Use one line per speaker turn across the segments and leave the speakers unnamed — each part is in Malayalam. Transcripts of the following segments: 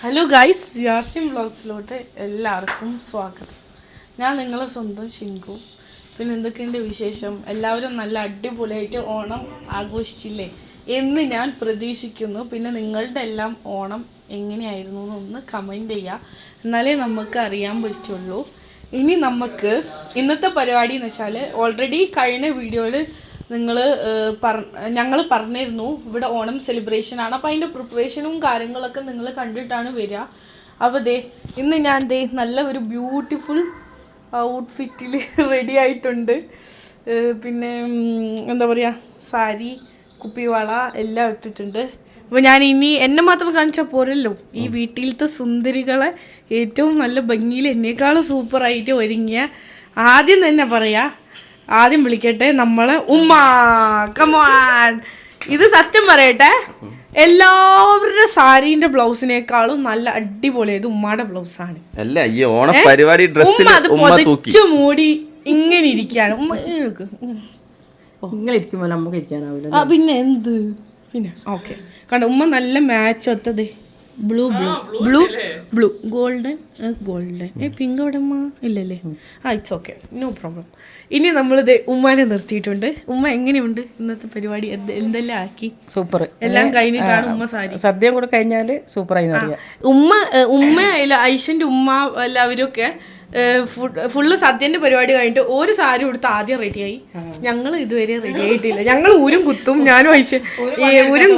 ഹലോ ഗൈസ്, യാസിം വ്ളോഗ്സിലോട്ട് എല്ലാവർക്കും സ്വാഗതം. ഞാൻ നിങ്ങളെ സ്വന്തം ശിങ്കു. പിന്നെ എന്തൊക്കെയുണ്ട് വിശേഷം? എല്ലാവരും നല്ല അടിപൊളിയായിട്ട് ഓണം ആഘോഷിച്ചില്ലേ എന്ന് ഞാൻ പ്രതീക്ഷിക്കുന്നു. പിന്നെ നിങ്ങളുടെ എല്ലാം ഓണം എങ്ങനെയായിരുന്നു എന്നൊന്ന് കമൻറ്റ് ചെയ്യുക, എന്നാലേ നമുക്ക് അറിയാൻ പറ്റുള്ളൂ. ഇനി നമുക്ക് ഇന്നത്തെ പരിപാടി എന്ന് വെച്ചാൽ ഓൾറെഡി കഴിഞ്ഞ വീഡിയോയിൽ ഞങ്ങൾ പറഞ്ഞിരുന്നു ഇവിടെ ഓണം സെലിബ്രേഷനാണ്. അപ്പോൾ അതിൻ്റെ പ്രിപ്പറേഷനും കാര്യങ്ങളൊക്കെ നിങ്ങൾ കണ്ടിട്ടാണ് വരിക. അപ്പോൾ ഇന്ന് ഞാൻ നല്ല ഒരു ബ്യൂട്ടിഫുൾ ഔട്ട്ഫിറ്റിൽ റെഡി ആയിട്ടുണ്ട്. പിന്നെ എന്താ പറയുക, സാരി, കുപ്പിവള എല്ലാം ഇട്ടിട്ടുണ്ട്. അപ്പോൾ ഞാൻ ഇനി എന്നെ മാത്രം കാണിച്ചാൽ പോരല്ലോ, ഈ വീട്ടിലത്തെ സുന്ദരികളെ ഏറ്റവും നല്ല ഭംഗിയിൽ എന്നെക്കാളും സൂപ്പറായിട്ട് ഒരുങ്ങിയ ആദ്യം തന്നെ ആദ്യം വിളിക്കട്ടെ നമ്മളെ ഉമ്മ. കമോൺ. ഇത് സത്യം പറയട്ടെ, എല്ലാവരുടെ സാരീന്റെ ബ്ലൗസിനേക്കാളും നല്ല അടിപൊളിയായത് ഉമ്മയുടെ ബ്ലൗസാണ്. ഉമ്മ അത് പൊതിച്ചു മൂടി ഇങ്ങനെ ഇരിക്കാണ്. പിന്നെ എന്ത് പിന്നെ ഓക്കെ കണ്ട ഉമ്മ നല്ല മാച്ച് ഒത്തത്. ബ്ലൂ ഗോൾഡൻ പിങ്ക് അവിടെ ഇല്ലല്ലേ? It's okay, no problem. ഇനി നമ്മളിത് ഉമ്മാനെ നിർത്തിയിട്ടുണ്ട്. ഉമ്മ എങ്ങനെയുണ്ട് ഇന്നത്തെ പരിപാടി? എന്തെല്ലാം ആക്കി?
സൂപ്പർ.
എല്ലാം കഴിഞ്ഞിട്ടാണ് ഉമ്മ സാരി
സദ്യ കൂടെ കഴിഞ്ഞാൽ സൂപ്പറായി.
ഉമ്മ ഐഷന്റെ ഉമ്മ എല്ലാവരും ഫുള്ള് സദ്യന്റെ പരിപാടി കഴിഞ്ഞിട്ട് ഒരു സാരി കൊടുത്ത് ആദ്യം റെഡിയായി. ഞങ്ങൾ ഇതുവരെ റെഡി ആയിട്ടില്ല. ഞങ്ങൾ ഊരും കുത്തും, ഞാനും ഐഷ ഊരും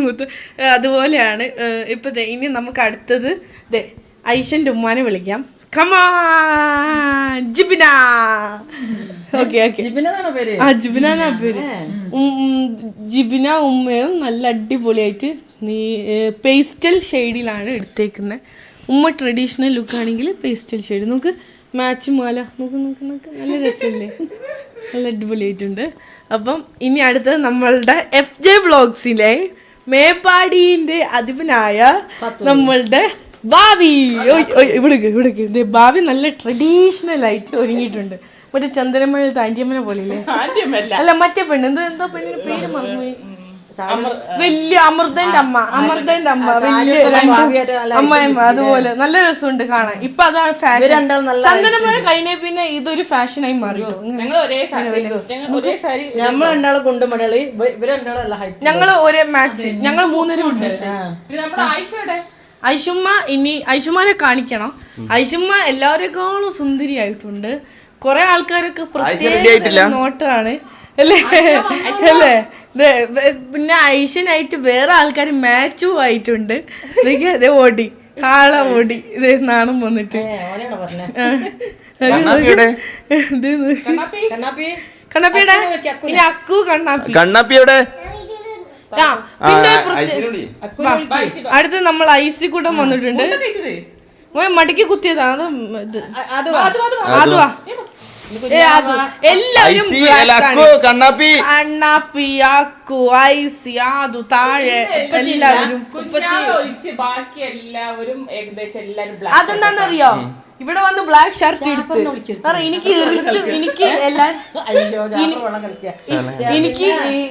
കുത്തും. അതുപോലെയാണ് ഇപ്പൊ. ഇനി നമുക്ക് അടുത്തത് ഐഷന്റെ ഉമ്മാനെ വിളിക്കാം. ജിബിന. ജിബിനാ പേര്. ജിബിന ഉമ്മയും നല്ല അടിപൊളിയായിട്ട് പേസ്റ്റൽ ഷെയ്ഡിലാണ് എടുത്തേക്കുന്നത്. ഉമ്മ ട്രഡീഷണൽ ലുക്ക് ആണെങ്കിൽ പേസ്റ്റൽ ഷെയ്ഡ്. നമുക്ക് മാച്ച് മാല നോക്ക് നല്ല രസമല്ലേ? നല്ല അടിപൊളിയായിട്ടുണ്ട്. അപ്പം ഇനി അടുത്തത് നമ്മളുടെ FJ വ്ളോഗ്സിലെ മേപ്പാടിന്റെ അധിപനായ നമ്മളുടെ ഭാവി. ഇവിടെ ഭാവി നല്ല ട്രഡീഷണൽ ആയിട്ട് ഒരുങ്ങിയിട്ടുണ്ട്. മറ്റേ ചന്ദനമഴ ആന്റിയമ്മനെ പോലെ അല്ല, മറ്റേ പെണ്ണ് എന്തോ പെണ്ണിന്റെ പേര് മറന്നുപോയി. വലിയ അമൃതന്റെ അമ്മ വലിയ അമ്മയമ്മ. അതുപോലെ നല്ല രസമുണ്ട് കാണാൻ. ഇപ്പൊ അതാണ് ഫാഷൻ. ചന്ദനമഴ കഴിഞ്ഞ പിന്നെ ഇതൊരു ഫാഷനായി മാറി. ഞങ്ങള് ഒരേ മാച്ച്, ഞങ്ങൾ മൂന്നര ഉണ്ട്. ഐഷുമ്മ ഇനി ഐഷുമ്മാനെ കാണിക്കണം. ഐഷുമ്മ എല്ലാവരെക്കാളും സുന്ദരിയായിട്ടുണ്ട്. കുറെ ആൾക്കാരൊക്കെ പ്രത്യേക നോട്ടാണ് അല്ലേ? പിന്നെ ഐഷനായിട്ട് വേറെ ആൾക്കാർ മാച്ചും ആയിട്ടുണ്ട്. ഓടി ഇത് നാണം വന്നിട്ട്. കണ്ണാപ്പിയുടെ ഇനി അക്കു കണ്ണാപ്പിയുടെ. പിന്നെ അടുത്ത് നമ്മൾ ഐസി കൂട്ടം വന്നിട്ടുണ്ട്. മടിക്ക് കുത്തിയതാ അതുവാ. എല്ലാവരും കണ്ണാപ്പി, അക്കു, ഐസി, ആദു, താഴെ എല്ലാവരും. അതെന്താണെന്നറിയോ? ഇവിടെ വന്ന് ബ്ലാക്ക് ഷർട്ട് എടുത്ത് എനിക്ക്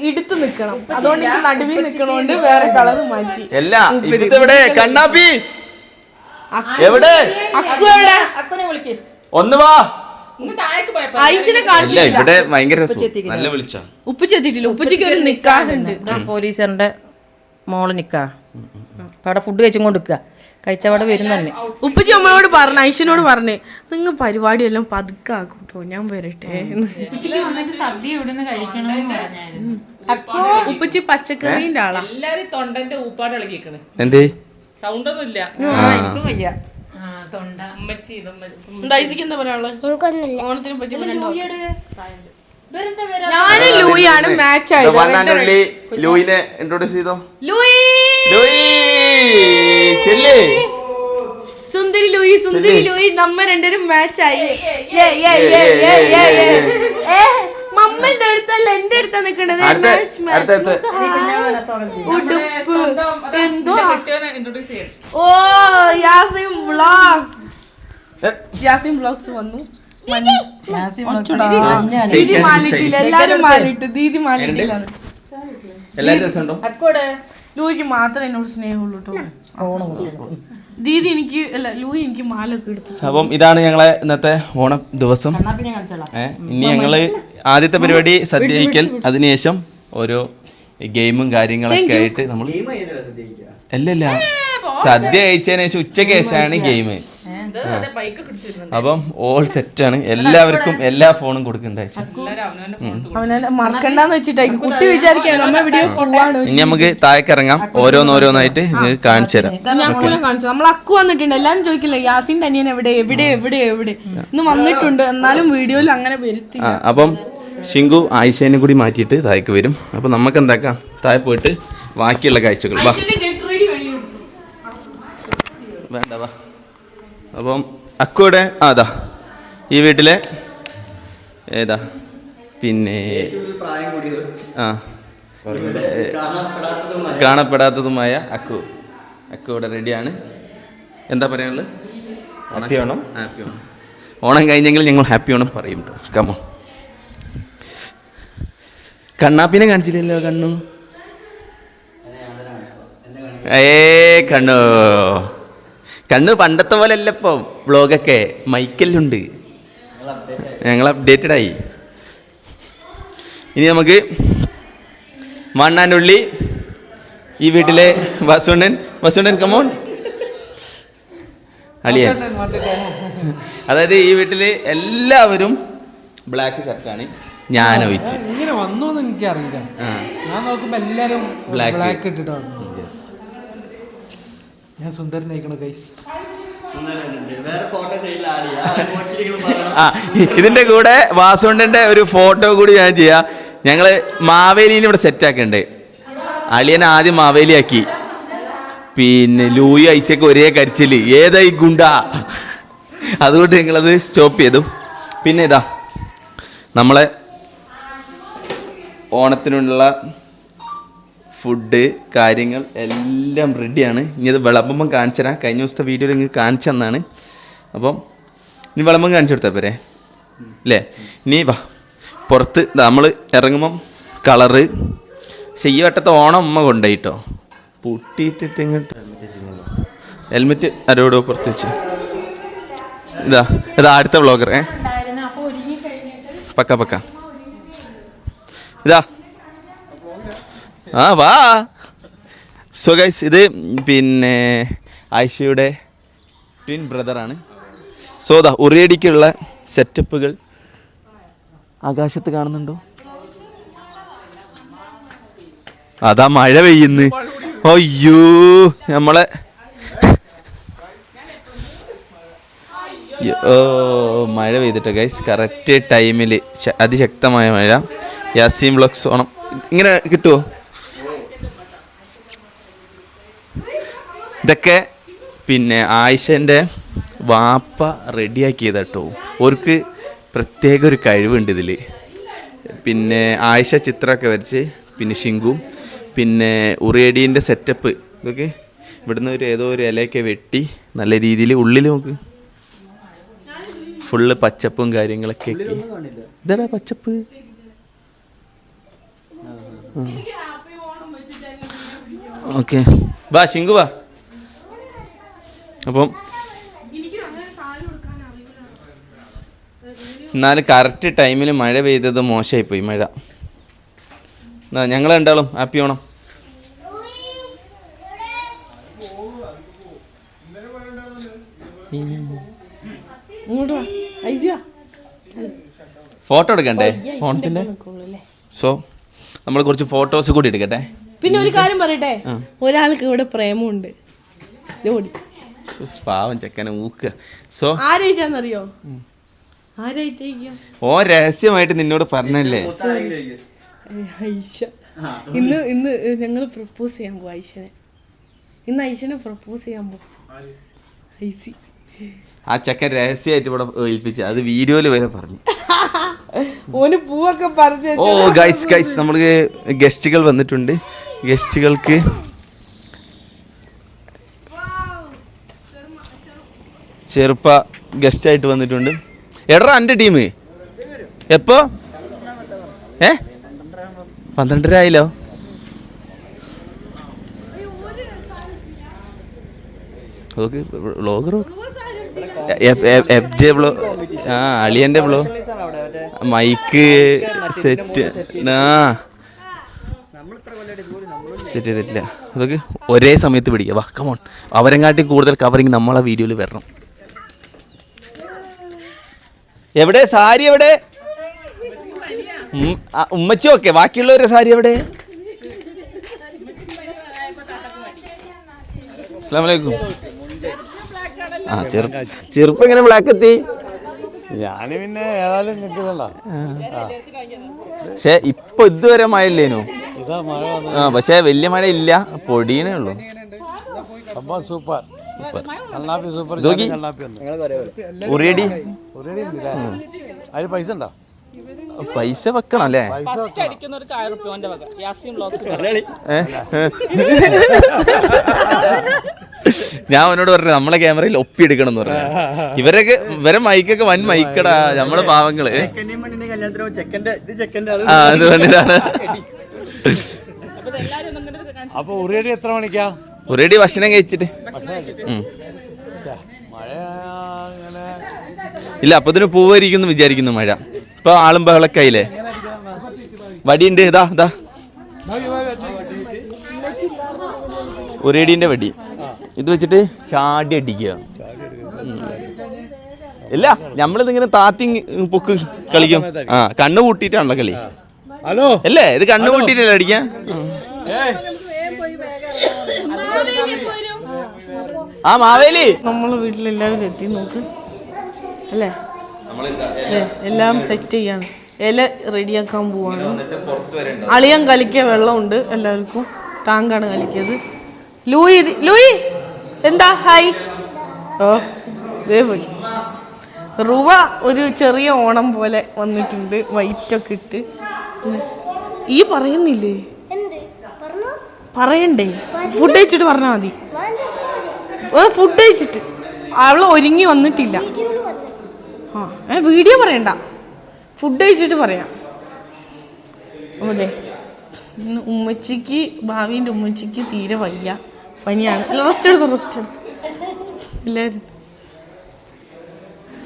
എടുത്തു നിക്കണം. അതുകൊണ്ട് എനിക്ക് നടുവിൽ നിക്കണോണ്ട് വേറെ കളർ മാറ്റി.
കണ്ണാപ്പി എവിടെ?
അക്കു എവിടെ?
ഒന്ന് വാ.
ഐഷിനെ കാണിച്ചില്ല.
ഇവിടെ ഭയങ്കര നല്ല വിളിച്ച
ഉപ്പ് ചെത്തിട്ടില്ല. ഉപ്പച്ചിക്ക് ഒരു നിക്കാഹുണ്ട്.
പോലീസുകാരന്റെ മോള് നിക്കാ. അവിടെ ഫുഡ് കഴിച്ചും കൊണ്ടിരിക്കുക. കഴിച്ചവിടെ വരും തന്നെ.
ഉപ്പച്ചി അമ്മയോട് പറഞ്ഞു, ഐഷനോട് പറഞ്ഞു, നിങ്ങൾ പരിപാടിയെല്ലാം പതുക്കാക്കും കേട്ടോ, ഞാൻ വരട്ടെ. ഉപ്പച്ചി പച്ചക്കറിന്റെ ആളാ.
എല്ലാരും തൊണ്ടന്റെ ഊപ്പാട് ഇളകിക്കണ്.
എന്തേ
സൗണ്ട് ഒന്നും ഇല്ല.
എനിക്കും വയ്യ.
എന്താ പറയാനുള്ളത്? ഓണത്തിനെ പറ്റി ഞാന് ലൂയിയാണ് മാച്ച് ആയത്.
ലൂയിനെ ഇൻട്രോഡ്യൂസ് ചെയ്തോ.
സുന്ദരി ലൂയി നമ്മ രണ്ടുപേരും മാച്ച് ആയി. മമ്മന്റെ അടുത്തല്ല, എന്റെ അടുത്താ നിക്കണത്. എന്തോ യാസിം വ്ളോഗ്സ് വന്നു. ദീദി മാലിട്ടില്ല, എല്ലാരും മാലിട്ട്. ദീദി മാലിട്ടില്ല. ലൂയിക്ക് മാത്രമേ എന്നോട് സ്നേഹമുള്ളൂ കേട്ടോ. ദീദി എനിക്ക് അല്ല ലൂയി എനിക്ക് മാലൊക്കെ എടുത്തു.
അപ്പം ഇതാണ് ഞങ്ങളെ ഇന്നത്തെ ഓണം ദിവസം. ഇനി ഞങ്ങള് ആദ്യത്തെ പരിപാടി സദ്യ കഴിക്കൽ, അതിനുശേഷം ഓരോ ഗെയിമും കാര്യങ്ങളൊക്കെ ആയിട്ട് നമ്മൾ അല്ലല്ല സദ്യ കഴിച്ചതിന് ശേഷം ഉച്ചയ്ക്ക് ശേഷമാണ് ഗെയിം. അപ്പം ഓൾ സെറ്റാണ്. എല്ലാവർക്കും എല്ലാ ഫോണും കൊടുക്കണ്ട.
മറക്കണ്ടെന്ന് വെച്ചിട്ടായിരിക്കും കുട്ടി വിചാരിക്കാൻ നമ്മ വീഡിയോ പോവാണ്.
ഇനി നമുക്ക് താഴേക്ക് ഇറങ്ങാം, ഓരോന്നോരോന്നായിട്ട് നിങ്ങൾക്ക് കാണിച്ചു തരാം.
നമ്മൾ അക്കു വന്നിട്ടുണ്ട്. എല്ലാരും ചോദിക്കില്ല യാസിന്റെ അനിയൻ എവിടെ എവിടെ എവിടെ എവിടെ ഇന്ന് വന്നിട്ടുണ്ട്, എന്നാലും വീഡിയോയിൽ അങ്ങനെ വരുത്തി.
അപ്പം ഷിങ്കു ആയിഷേനെ കൂടി മാറ്റിയിട്ട് താഴേക്ക് വരും. അപ്പം നമുക്ക് എന്താക്കാം, താഴെ പോയിട്ട് ബാക്കിയുള്ള കാഴ്ചകൾ വാ. വേണ്ട വാ. അപ്പം അക്കുവിടെ അതാ ഈ വീട്ടിലെ ഏതാ പിന്നെ കാണപ്പെടാത്തതുമായ അക്കു ഇവിടെ റെഡിയാണ്. എന്താ പറയാനുള്ളത്? ഹാപ്പി ഓണം. ഹാപ്പി ഓണം. ഓണം കഴിഞ്ഞെങ്കിൽ ഞങ്ങൾ ഹാപ്പി ഓണം പറയും കേട്ടോ. കമോ കണ്ണാപ്പിനെ കാണിച്ചില്ലല്ലോ. കണ്ണു കണ്ണു പണ്ടത്തെ പോലെ അല്ല ഇപ്പം. വ്ളോഗൊക്കെ മൈക്കെല്ലുണ്ട്. ഞങ്ങൾ അപ്ഡേറ്റഡ് ആയി. ഇനി മണ്ണാനുള്ളി ഈ വീട്ടിലെ വസുണ്ണൻ കമോൺ അളിയ. അതായത് ഈ വീട്ടില് എല്ലാവരും ബ്ലാക്ക് ഷർട്ടാണ്, ഞാൻ ഒഴിച്ച്.
ഇങ്ങനെ വന്നോന്ന് എനിക്കറിയില്ല. ഞാൻ നോക്കുമ്പോ എല്ലാരും ബ്ലാക്ക് ഇട്ടിട്ട് വന്നു. ഞാൻ സുന്ദരനായിക്കണ ഗൈസ്.
ഇതിന്റെ കൂടെ വാസുണ്ടന്റെ ഒരു ഫോട്ടോ കൂടി ഞാൻ ചെയ്യാം. ഞങ്ങള് മാവേലിനെ ഇവിടെ സെറ്റാക്കണ്ടേ. അളിയനെ ആദ്യം മാവേലിയാക്കി, പിന്നെ ലൂയി ഐസൊക്കെ ഒരേ കരിച്ചില് ഏതായി ഗുണ്ട. അതുകൊണ്ട് ഞങ്ങളത് സ്റ്റോപ്പ് ചെയ്തു. പിന്നെ ഇതാ നമ്മളെ ഓണത്തിനുള്ള ഫുഡ് കാര്യങ്ങൾ എല്ലാം റെഡിയാണ്. ഇനി അത് വിളമ്പം കാണിച്ചു തരാം. കഴിഞ്ഞ ദിവസത്തെ വീഡിയോയിൽ നിങ്ങൾക്ക് കാണിച്ചു തന്നാണ്. അപ്പം ഇനി വിളമ്പം കാണിച്ചു കൊടുത്താൽ പോരെ അല്ലേ? ഇനി വാ പുറത്ത് നമ്മൾ ഇറങ്ങുമ്പം കളറ് ഈ വട്ടത്തെ ഓണം അമ്മ കൊണ്ടുപോയിട്ടോ പൊട്ടിയിട്ടിട്ട് ഇങ്ങോട്ട് ഹെൽമെറ്റ് ആരോടോ പുറത്ത് വെച്ച്. ഇതാ അടുത്ത വ്ളോഗർ പക്ക ഇതാ വാ. സോ ഗൈസ് ഇത് പിന്നെ ആയിഷയുടെ ട്വിൻ ബ്രദറാണ്. സോ ദാ ഉറിയടിക്കുള്ള സെറ്റപ്പുകൾ ആകാശത്ത് കാണുന്നുണ്ടോ? അതാ മഴ പെയ്യുന്നു. അയ്യോ നമ്മളെ മഴ പെയ്തിട്ടോ ഗൈസ്. കറക്റ്റ് ടൈമിൽ അതിശക്തമായ മഴ. യാസീം വ്ളോഗ്സ് ഓണം ഇങ്ങനെ കിട്ടുമോ? ഇതൊക്കെ പിന്നെ ആയിഷൻ്റെ വാപ്പ റെഡിയാക്കിയത് കേട്ടോ. അവർക്ക് പ്രത്യേക ഒരു കഴിവുണ്ട് ഇതിൽ. പിന്നെ ആയിഷ ചിത്രമൊക്കെ വരച്ച്, പിന്നെ ഷിങ്കു, പിന്നെ ഉറിയടീൻ്റെ സെറ്റപ്പ് ഇതൊക്കെ ഇവിടുന്ന് ഏതോ ഒരു ഇലയൊക്കെ വെട്ടി നല്ല രീതിയിൽ ഉള്ളിൽ നോക്ക് ഫുള്ള് പച്ചപ്പും കാര്യങ്ങളൊക്കെ. ഇതാടാ പച്ചപ്പ്. ഓക്കെ വാ ഷിങ്കു വാ. അപ്പം എന്നാലും കറക്റ്റ് ടൈമിൽ മഴ പെയ്തത് മോശമായിപ്പോയി മഴ. ഞങ്ങൾ രണ്ടാളും ഹാപ്പി ഓണം. ഫോട്ടോ എടുക്കണ്ടേ ഓണത്തിന്റെ? സോ നമ്മൾ കുറച്ച് ഫോട്ടോസ് കൂടി എടുക്കട്ടെ.
പിന്നെ ഒരു കാര്യം പറയട്ടെ, ഒരാൾക്ക് ഇവിടെ പ്രേമമുണ്ട്.
പാവം ചെക്കനെ ഊക്കുക. സോ
ആരായിട്ടാന്നറിയോ? ആരായിട്ടായിരിക്കും?
ഓ രഹസ്യമായിട്ട് നിന്നോട് പറഞ്ഞല്ലേ.
ഐഷ ഇന്ന് ഞങ്ങൾ പ്രപ്പോസ് ചെയ്യാൻ പോകും ഐഷനെ. ഇന്ന് ഐഷനെ പ്രപ്പോസ് ചെയ്യാൻ പോകും. ഐസി
ആ ചെക്കൻ രഹസ്യമായിട്ട് ഇവിടെ ഏൽപ്പിച്ച അത് വീഡിയോയിൽ വരെ പറഞ്ഞു.
ഓന് പൂവൊക്കെ പറഞ്ഞു.
ഓ ഗൈസ് നമ്മൾക്ക് ഗസ്റ്റുകൾ വന്നിട്ടുണ്ട്. ഗസ്റ്റുകൾക്ക് ചെറുപ്പ ഗസ്റ്റായിട്ട് വന്നിട്ടുണ്ട്. എടാ എൻ്റെ ടീം എപ്പോ 12:30 ആയില്ലോ. അതൊക്കെ വ്ളോഗർ FJ ബ്ലോ അളിയൻ്റെ ബ്ലോ മൈക്ക് സെറ്റ് സെറ്റ് ചെയ്തിട്ടില്ല. അതൊക്കെ ഒരേ സമയത്ത് പിടിക്കുക. വാ കമോൺ, അവരെങ്ങാട്ടി കൂടുതൽ കവറിങ് നമ്മളെ വീഡിയോയിൽ വരണം. എവിടെ സാരി എവിടെ? ഉമ്മച്ചി ഓക്കെ, ബാക്കിയുള്ളവരെ സാരി എവിടെ? അസ്സലാമു അലൈക്കും. ആ ചെറുപ്പം എങ്ങനെ ബ്ലാക്ക് എത്തി?
ഞാന് പിന്നെ ഏതായാലും നിൽക്കുന്നുണ്ടോ.
പക്ഷെ ഇപ്പൊ ഇതുവരെ മഴ ഇല്ലേനു. പക്ഷെ വലിയ മഴ ഇല്ല, പൊടിയനേ ഉള്ളൂ.
Super super.
ഉറിയടി
അതിന് പൈസ ഉണ്ടോ?
പൈസ വെക്കണം അല്ലേ? ഞാൻ അവനോട് പറഞ്ഞു നമ്മളെ ക്യാമറയിൽ ഒപ്പിയെടുക്കണം എന്ന് പറഞ്ഞു. ഇവരെ മൈക്കൊക്കെ വൻ മൈക്കടാ, നമ്മളെ പാവങ്ങള്. അത് വേണ്ടിട്ടാണ്.
അപ്പൊ ഉറിയടി എത്ര മണിക്കാ?
ഉറിയടി ഭക്ഷണം കഴിച്ചിട്ട് ഇല്ല, അപ്പൊ ഇതിന് പൂവായിരിക്കും വിചാരിക്കുന്നു. മഴ ഇപ്പൊ ആളും ബഹളൊക്കെ ആയില്ലേ. വടിയുണ്ട്, ഇതാ ഇതാ ഉറിയടീന്റെ വടി. ഇത് വെച്ചിട്ട് ചാടി അടിക്കുക. ഇല്ല, നമ്മളിതിങ്ങനെ താത്തി പൊക്ക് കളിക്കും. കണ്ണു കൂട്ടിയിട്ടാണല്ലോ കളി.
ഹലോ
അല്ലേ? ഇത് കണ്ണു കൂട്ടിയിട്ടല്ലേ അടിക്കാൻ? ആ മാവേലി
നമ്മളെ വീട്ടിലെല്ലാവരും എത്തി നോക്ക് അല്ലേ? എല്ലാം സെറ്റ് ചെയ്യാണ്. ഇല റെഡിയാക്കാൻ പോവാണ്. അളിയൻ കലിക്കിയ വെള്ളമുണ്ട് എല്ലാവർക്കും. ടാങ്കാണ് കലിക്കിയത്. ലൂയി എന്താ ഹായ്. ഓ ഇതേ പോയി. റുവ ഒരു ചെറിയ ഓണം പോലെ വന്നിട്ടുണ്ട്, വൈറ്റൊക്കെ ഇട്ട്. ഈ പറയുന്നില്ലേ? പറയണ്ടേ? ഫുഡ് കഴിച്ചിട്ട് പറഞ്ഞാൽ മതി. ഫുഡ് കഴിച്ചിട്ട് അവള് ഒരുങ്ങി വന്നിട്ടില്ല. വീഡിയോ പറയണ്ട, ഫുഡ് കഴിച്ചിട്ട് പറയാം. അതെ, ഉമ്മച്ചിക്ക് ഭാവിൻ്റെ ഉമ്മച്ചിക്ക് തീരെ വയ്യ, പനിയാണ്. റെസ്റ്റ് എടുത്തു എല്ലാവരും.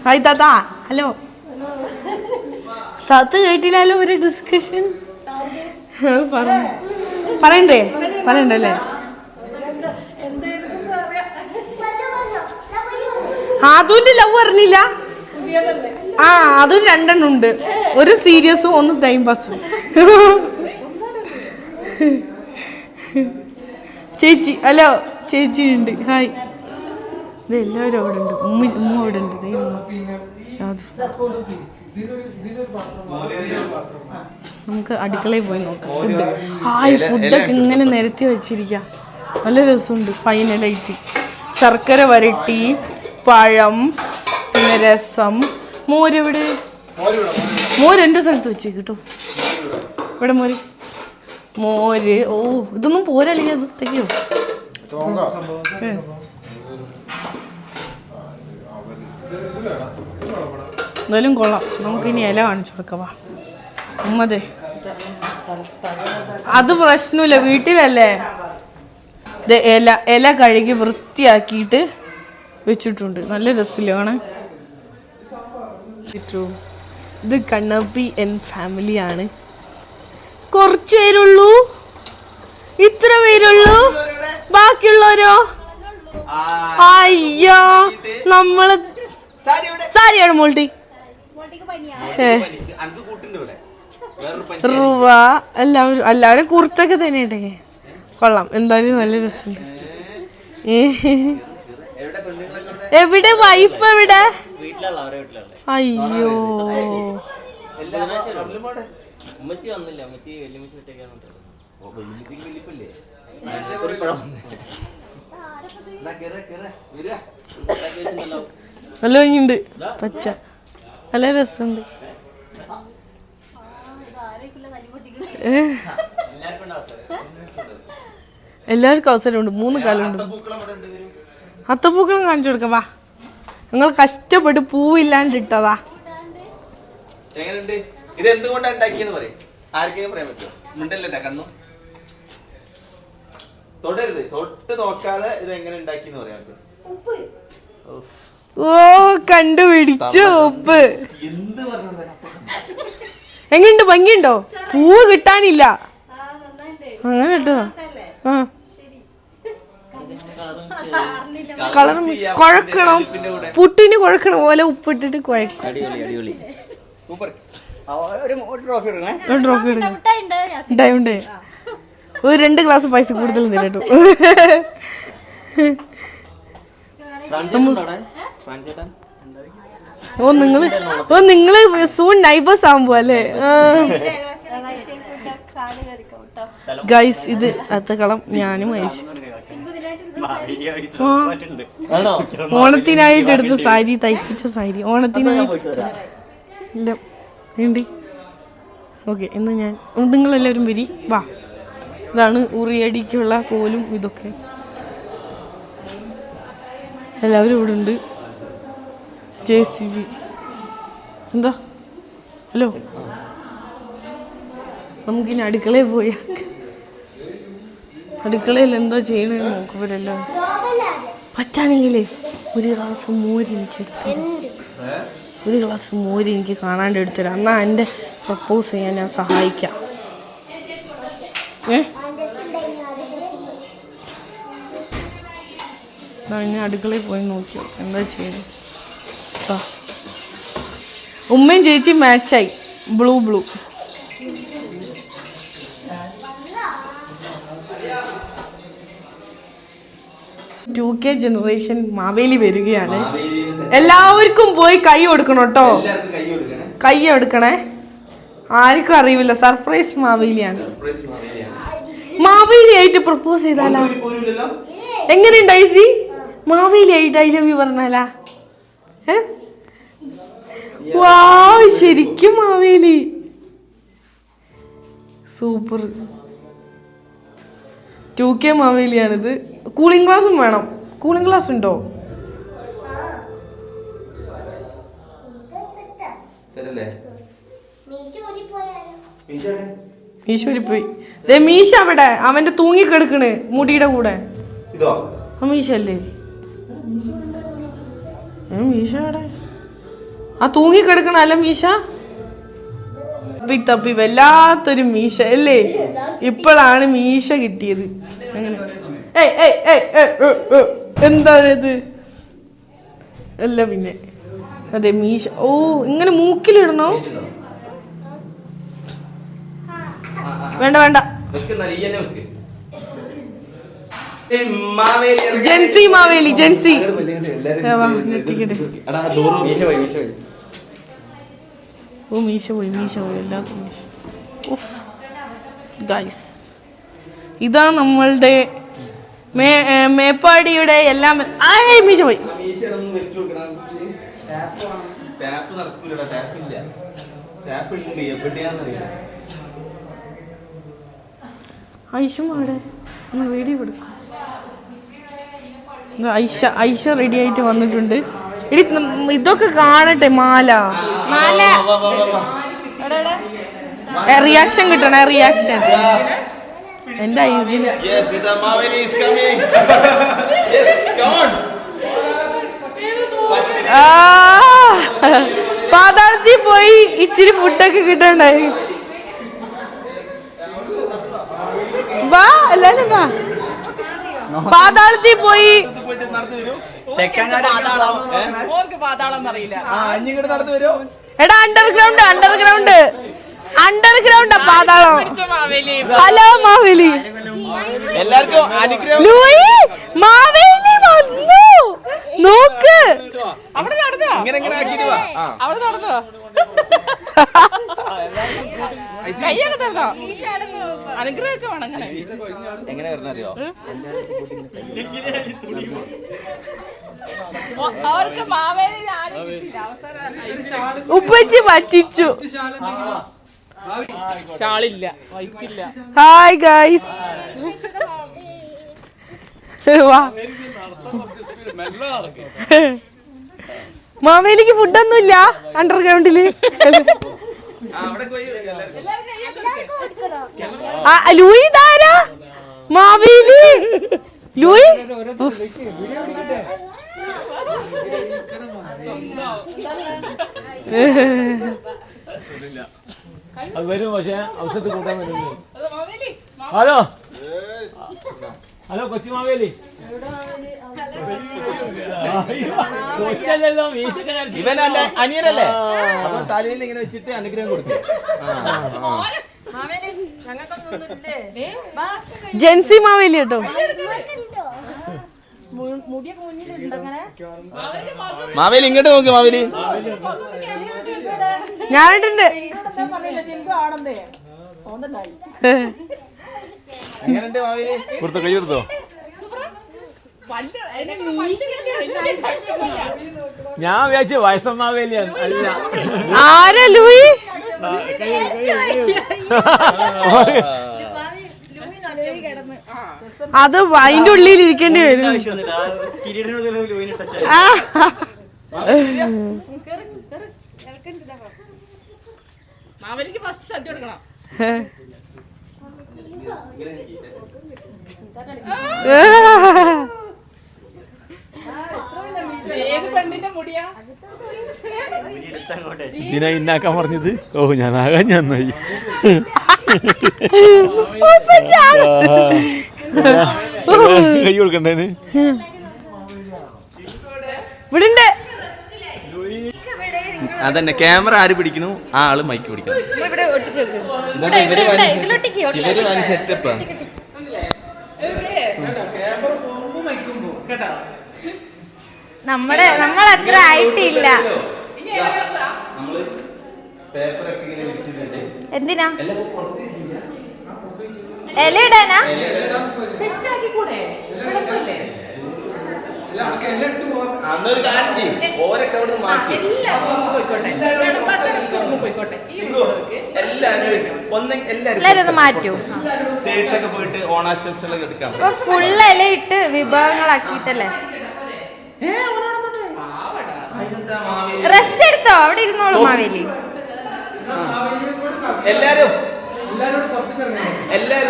ഹായ് താത്താ. ഹലോ താത്ത കേട്ടില്ലല്ലോ ഒരു ഡിസ്കഷൻ. പറയണ്ടല്ലേ? അതുകൊണ്ട് ലവ് പറഞ്ഞില്ല. അതും 2 എണ്ണം ഉണ്ട്. ഒരു സീരിയസും ഒന്ന് ടൈം പാസും. ചേച്ചി ഹലോ, ചേച്ചി ഉണ്ട്. ഹായ്. ഇതെല്ലാവരും അവിടെ ഉണ്ട്. ഉമ്മ അവിടെ ഉണ്ട്. നമുക്ക് അടുക്കളയിൽ പോയി നോക്കാം. ഫുഡൊക്കെ ഇങ്ങനെ നിരത്തി വെച്ചിരിക്കാം. നല്ല രസമുണ്ട്. ഫൈനലായിട്ട് ശർക്കര വരട്ടി, പഴം, പിന്നെ രസം, മോര്. ഇവിടെ മോര് എൻ്റെ സ്ഥലത്ത് വെച്ച് കേട്ടോ. ഇവിടെ മോര്. ഓ ഇതൊന്നും പോരല്ലേ ദിവസത്തേക്കോ? എന്തായാലും കൊള്ളാം. നമുക്കിനി ഇല കാണിച്ചു കൊടുക്കവാ. ഉമ്മതേ അത് പ്രശ്നമില്ല, വീട്ടിലല്ലേ. ഇല കഴുകി വൃത്തിയാക്കിയിട്ട് വെച്ചിട്ടുണ്ട്. നല്ല രസമില്ല കാണാൻ. ഇത് കണ്ണപ്പി ആൻഡ് ഫാമിലിയാണ്. കുറച്ച് പേരുള്ളൂ, ഇത്ര പേരുള്ളൂ. ബാക്കിയുള്ളവരോ? അയ്യോ, നമ്മള് സാരിയാണ് മോൾട്ടി. റുവ എല്ലാവരും കുർത്തൊക്കെ തന്നെയുണ്ടേ. കൊള്ളാം, എന്തായാലും നല്ല രസമുണ്ട്. എവിടെ വൈഫ് എവിടെ? അയ്യോ നല്ല ഭംഗിയുണ്ട്. പച്ച നല്ല രസമുണ്ട്. എല്ലാവർക്കും അവസരമുണ്ട്. 3 കാലുണ്ട്. അത്തപ്പൂക്കളം കാണിച്ചു കൊടുക്കാം. വാ, നിങ്ങൾ കഷ്ടപ്പെട്ട് പൂവില്ലാണ്ട് ഇട്ടതാ.
ഇത് എന്തുകൊണ്ടാണ് ഉണ്ടാക്കിയെന്ന് പറയും. ആർക്കെങ്കിലും പറയാൻ പറ്റുമോ? മിണ്ടല്ലേ കണ്ണു തൊടരുത്, തൊട്ട് നോക്കാതെ ഇത് എങ്ങനെ ഉണ്ടാക്കിയെന്ന് പറയാൻ പറ്റും.
ഓ കണ്ടുപിടിച്ചു ഉപ്പ്. എങ്ങനെയുണ്ട്, ഭംഗിയുണ്ടോ? പൂവ് കിട്ടാനില്ല അങ്ങനെ കേട്ടോ. ആ കളർ കുഴക്കണം, പുട്ടിന് കുഴക്കണ പോലെ ഉപ്പിട്ടിട്ട് കുഴക്കും. ഒരു ട്രോഫി ഉണ്ടായി. ഒരു 2 ഗ്ലാസ് പൈസ കൂടുതൽ തരട്ടോ. നിങ്ങള് സൂൺ നൈബേഴ്സ് ആവുമ്പോ അല്ലേ? ഗൈസ് ഇത് അത്തക്കളം ഞാനും ഐഷ് ഓണത്തിനായിട്ട് എടുത്ത സാരി, തയ്പ്പിച്ച സാരി ഓണത്തിനായിട്ട്. ഇല്ല ഉണ്ട്. ഓക്കെ എന്നാ ഞാൻ നിങ്ങളെല്ലാവരും വരി വാ. ഇതാണ് ഉറിയടിക്കുള്ള കോലും ഇതൊക്കെ. എല്ലാവരും ഇവിടെ ഉണ്ട്. JCB എന്താ? ഹലോ, നമുക്കിനി അടുക്കളയിൽ പോയി അടുക്കളയിൽ എന്താ ചെയ്യണമെന്ന് നോക്കുമ്പോഴല്ലോ പറ്റാണെങ്കിലേ ഒരു ഗ്ലാസ് മോര് എനിക്ക് എടുത്തരാം. ഒരു ഗ്ലാസ് മോര് എനിക്ക് കാണാണ്ട് എടുത്തരാം. എന്നാൽ എൻ്റെ പ്രപ്പോസ് ചെയ്യാൻ ഞാൻ സഹായിക്കാം. ഞാൻ അടുക്കളയിൽ പോയി നോക്കിയോ എന്താ ചെയ്യുന്നത്. ഉമ്മയും ചേച്ചി മാച്ചായി. ബ്ലൂ 2K ജനറേഷൻ മാവേലി വരികയാണ്. എല്ലാവർക്കും പോയി കൈ കൊടുക്കണം കേട്ടോ. കൈ എടുക്കണേ. ആർക്കും അറിയില്ല, സർപ്രൈസ് മാവേലിയാണ്. മാവേലി ആയിട്ട് പ്രപ്പോസ് ചെയ്താലാ എങ്ങനെയുണ്ട് ഐസി? മാവേലി ആയിട്ട് ഐ ലവ് യു പറഞ്ഞാലാ? വാ, ശരിക്കും മാവേലി. സൂപ്പർ. 2K മാവേലിയാണിത്. കൂളിംഗ് ഗ്ലാസും വേണം. കൂളിംഗ് ഗ്ലാസ് ഉണ്ടോ? മീശ പോയി. മീശ അവിടെ അവന്റെ തൂങ്ങിക്കെടുക്കണ് മുടിയുടെ കൂടെ. ആ മീശ അല്ലേ? മീശ അവിടെ ആ തൂങ്ങിക്കെടുക്കണ അല്ല മീശ. തപ്പി വല്ലാത്തൊരു മീശ അല്ലേ? ഇപ്പോഴാണ് മീശ കിട്ടിയത്. അങ്ങനെ എന്താ ഇത്? അല്ല പിന്നെ അതെ മീശ. ഓ ഇങ്ങനെ മൂക്കിലിടണോ? വേണ്ട വേണ്ട. ജെൻസി മാവേലി, ജെൻസി. ഓ മീശ പോയി എല്ലാത്തും മീശ. ഗൈസ് ഇതാ നമ്മളുടെ മേപ്പാടിയുടെ എല്ലാം. മീശ പോയി. ഐഷും അവിടെ ഒന്ന് വീഡിയോ കൊടുക്കും. ഐഷ റെഡി ആയിട്ട് വന്നിട്ടുണ്ട്. ഇതൊക്കെ കാണട്ടെ. മാല റിയാക്ഷൻ കിട്ടണേ, റിയാക്ഷൻ. എന്റെ ഐസിന് പാതാളത്തിൽ പോയി ഇച്ചിരി ഫുഡൊക്കെ കിട്ടണ്ടായി. വാ എല്ലാരും വാ. പാതാളത്തിൽ പോയി. എടാ അണ്ടർഗ്രൗണ്ട് പാതാളം. ഹലോ മാവേലി. എല്ലാവർക്കും മാവേലി വന്നു. നോക്ക് അവിടെ നടന്നോ. അനുഗ്രഹമൊക്കെ വേണം. എങ്ങനെ വരണറിയോ? ഉപ്പച്ചി പറ്റിച്ചു. ഷാളില്ല, വൈറ്റില്ല. Hi guys. മാവേലിക്ക് ഫുഡൊന്നുമില്ല അണ്ടർഗ്രൗണ്ടില്. ലൂയിതാരാ? മാവേലി ലൂയി
അത് വരും പക്ഷേ ഔഷധത്തിൽ കൂട്ടാൻ വരുന്നു. ഹലോ ഹലോ കൊച്ചു മാവേലി കൊച്ചല്ലോ
ഇവൻ എന്റെ അനിയനല്ലേ? അപ്പൊ തലയിൽ ഇങ്ങനെ വെച്ചിട്ട് അനുഗ്രഹം കൊടുക്കും.
ജെൻസി മാവേലി കേട്ടോ.
മാവേലി ഇങ്ങോട്ട് നോക്ക്. മാവേലി
ഞാനിട്ടുണ്ട്.
എങ്ങനെയുണ്ട് മാവേലി? കൊടുത്തോ, കൈ കൊടുത്തോ.
ഞാൻ വിചാരിച്ചു വയസ്സൻ മാവേലിയാണ്. അല്ല
ആരാ ലൂയി? അത് അതിന്റെ ഉള്ളിൽ ഇരിക്കേണ്ടി വരും.
മാവേലിക്ക് ഫസ്റ്റ് സദ്യ കൊടുക്കണം. ഏത് പെണ്ണിന്റെ മുടിയാ?
ഇതിനാ ഇന്നാക്കാൻ പറഞ്ഞത്. ഓ ഞാനാകാൻ നന്നായി. കൈ കൊടുക്കണ്ടേന്.
അതന്നെ, ക്യാമറ ആര് പിടിക്കണു ആ ആള് മൈക്ക് പിടിക്കണം. ഇവര് വൻ സെറ്റപ്പാ.
കേട്ടോ?
നമ്മളത്ര ആയിട്ടില്ല. എന്തിനാ ഇല ഇടാനാ?
അന്നൊരു കാര്യം ചെയ്യും, ഓരൊക്കെ അവിടെ മാറ്റി
എല്ലാരും ഒന്ന് മാറ്റൂ.
സൈഡിലൊക്കെ പോയിട്ട് ഓണാശംസകളൊക്കെ എടുക്കാം.
ഫുള്ള് ഇല ഇട്ട് വിഭവങ്ങളാക്കിട്ടല്ലേ. റെസ്റ്റ് എടുത്തോ, അവിടെ ഇരുന്നോളൂ മാവേലി.
എല്ലാരും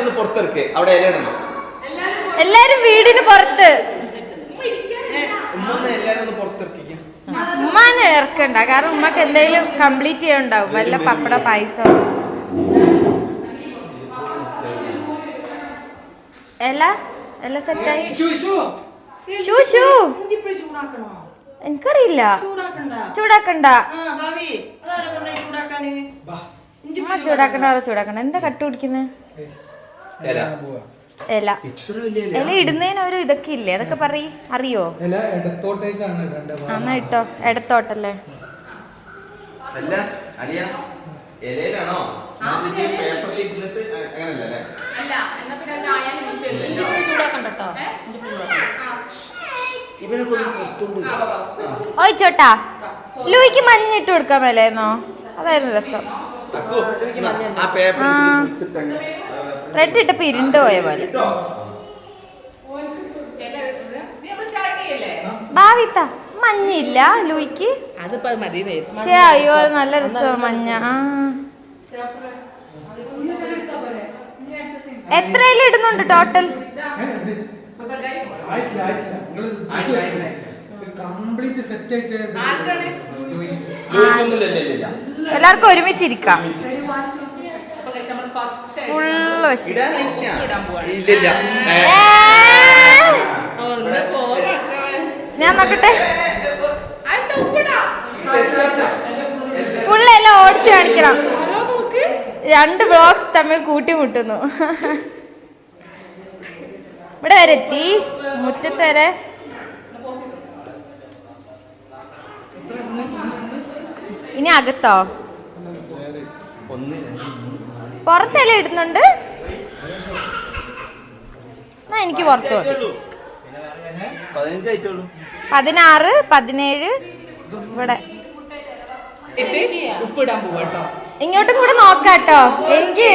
ഒന്ന് പുറത്തിറക്കേ, അവിടെ ഇല ഇടണം.
എല്ലാരും വീടിന് പുറത്ത്.
എല്ലാരും ഒന്ന് പുറത്തിറക്കിക്കാം.
ഉമ്മാനെ ഇറക്കണ്ട, കാരണം ഉമ്മക്ക് എന്തെങ്കിലും കംപ്ലീറ്റ് ചെയ്യാനുണ്ടാവും. വല്ല പപ്പട പായസം എല്ലാം സെറ്റായി. എനിക്കറിയില്ല. ചൂടാക്കണ്ട ഉമ്മ, ചൂടാക്കണ്ട. എന്താ കട്ട് പിടിക്കുന്നത്? ഇല ഇടുന്നതിന് ഒരു ഇതൊക്കെ ഇല്ലേ, അതൊക്കെ അറിയോ? എന്നാ ഇട്ടോ, ഇടത്തോട്ടല്ലേ. ഓയ് ചോട്ടാ, ലൂയിക്ക് മഞ്ഞിട്ട് കൊടുക്കാൻ മേലേന്നോ? അതായിരുന്നു രസം. റെഡ് ഇട്ടപ്പോ ഇരുണ്ട് പോയ പോലെ. ഭാവിത്ത മഞ്ഞില്ല ലൂയിക്ക്. പക്ഷേ അയ്യോ നല്ല രസം മഞ്ഞ. എത്ര ഇല ഇടുന്നുണ്ട് ടോട്ടൽ? എല്ലാവർക്കും ഒരുമിച്ചിരിക്കാം. ഫുള്ള് ഞാൻ നോക്കട്ടെ. ഫുള്ള് എല്ലാം ഓടിച്ച് കാണിക്കണം. 2 ബ്ലോക്സ് തമ്മിൽ കൂട്ടിമുട്ടുന്നു. ഇവിടെ വരെ എത്തി, മുറ്റത്ത് വരെ. ഇനി അകത്തോ? പുറത്തെല്ലാം ഇടുന്നുണ്ട്. എന്നാ എനിക്ക് പുറത്ത് 16, 17 ഇവിടെ.
ഉപ്പിടാൻ പോവാട്ടോ.
ഇങ്ങോട്ടും കൂടെ നോക്കാട്ടോ. എനിക്ക്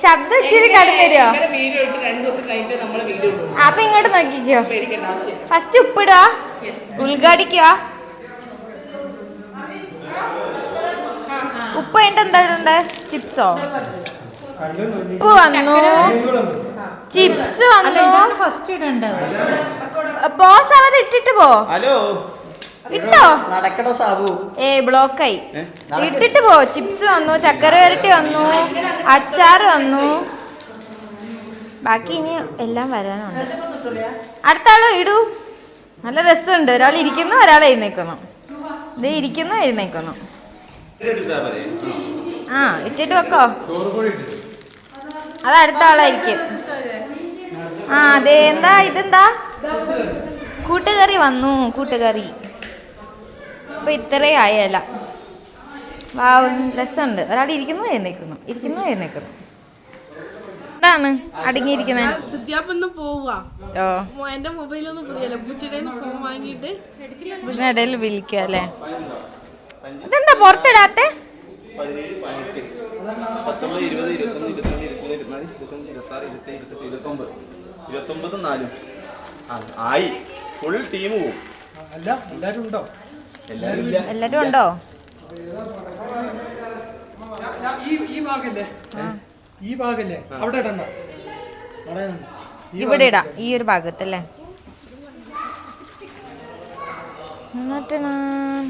ശബ്ദം ഇച്ചിരി കടന്നുതരുമോ?
വീഡിയോ ഇട്ട് 2 ദിവസം കഴിഞ്ഞിട്ട് നമ്മള് വീഡിയോ ഇടും.
അപ്പൊ ഇങ്ങോട്ട് നോക്കിക്കോ.
പേടിക്കേണ്ട ആവശ്യം.
ഫസ്റ്റ് ഉപ്പിടുക, ഉദ്ഘാടിക്കുക. ഉപ്പ് കഴിഞ്ഞിട്ട് എന്താ ഇടണ്ടേ? ചിപ്സോ? ഉപ്പ് വന്നു, ചിപ്സ് വന്നു.
ഫസ്റ്റ് ഇടണ്ടാവും.
ബോസ് അവത് ഇട്ടിട്ട് പോ.
ഹലോ
ഇട്ടോ
നടക്കടോ സാബു.
ബ്ലോക്കായി. ഇട്ടിട്ട് പോ. ചിപ്സ് വന്നു, ചക്കര വരട്ടി വന്നു, അച്ചാർ വന്നു. ബാക്കി ഇനി എല്ലാം വരാനുണ്ട്. അടുത്ത ആള് ഇടൂ. നല്ല രസമുണ്ട്. ഒരാൾ ഇരിക്കുന്നു, ഒരാൾ എഴുന്നേക്കുന്നു. ഇത് ഇരിക്കുന്നു, എഴുന്നേക്കുന്നു. ആ ഇട്ടിട്ട് വെക്കോ. അത് അടുത്ത ആളായിരിക്കും. ആ അതെ. എന്താ ഇതെന്താ? കൂട്ടുകറി വന്നു. കൂട്ടുകറി ഇപ്പൊ ഇത്രയും ആയല്ല. വാവ്, രസമുണ്ട്. ഒരാൾ ഇരിക്കുന്നു, എഴുന്നേക്കുന്നു, ഇരിക്കുന്നു, എഴുന്നേക്കുന്നു. എന്താണ് അടങ്ങിയിരിക്കുന്നത്?
സുദ്യാപ്പൊന്ന് പോവാ.
ഓ
എന്റെ മൊബൈലൊന്നും ഫ്രീയല്ല. പൂച്ചയുടെ ഫോൺ വാങ്ങിയിട്ട്
ഇടയിൽ വിളിക്കുക അല്ലേ? ഇതെന്താ പുറത്തിടാത്തെ?
17, 18, 19, 20, 21, 22, 23, 24, 25, 26, 27, 28, 29, 4 ആയി. ഫുൾ ടീം പോവും.
അല്ല എല്ലാരും ഉണ്ടോ?
എല്ലാരും ഉണ്ടോ?
ഈ ഭാഗല്ലേ? ഈ ഭാഗല്ലേ? അവിടെ ഇടണ്ട.
ഇവിടെ ഇടാം. ഈ ഒരു ഭാഗത്തല്ലേ?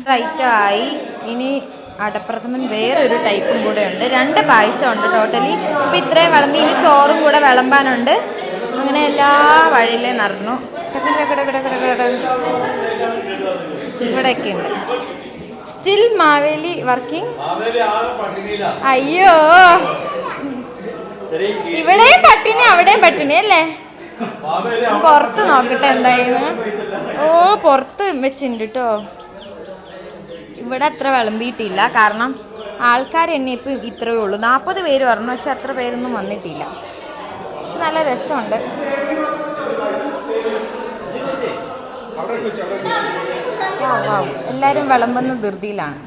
റൈറ്റായി. ഇനി അടപ്രഥമൻ വേറൊരു ടൈപ്പും കൂടെ ഉണ്ട്. 2 പായസം ഉണ്ട് ടോട്ടലി. ഇപ്പം ഇത്രയും വിളമ്പി. ഇനി ചോറും കൂടെ വിളമ്പാനുണ്ട്. അങ്ങനെ എല്ലാ വഴിയിലേ നടന്നു. ഇവിടെയൊക്കെ ഉണ്ട്. Still Maveli working. അയ്യോ, ഇവിടെയും പട്ടിണി അവിടെയും പട്ടിണി അല്ലേ? പുറത്ത് നോക്കട്ടെ എന്തായിരുന്നു. ഓ പുറത്ത് വെച്ചിട്ടുണ്ട് കേട്ടോ. ഇവിടെ അത്ര വിളമ്പിയിട്ടില്ല. കാരണം ആൾക്കാർ എന്നെ ഇപ്പം ഇത്രയേ ഉള്ളൂ. 40 പേര് പറഞ്ഞു. പക്ഷെ അത്ര പേരൊന്നും വന്നിട്ടില്ല. പക്ഷെ നല്ല രസമുണ്ട്. എല്ലാവരും വിളമ്പുന്ന ധൃതിയിലാണ്.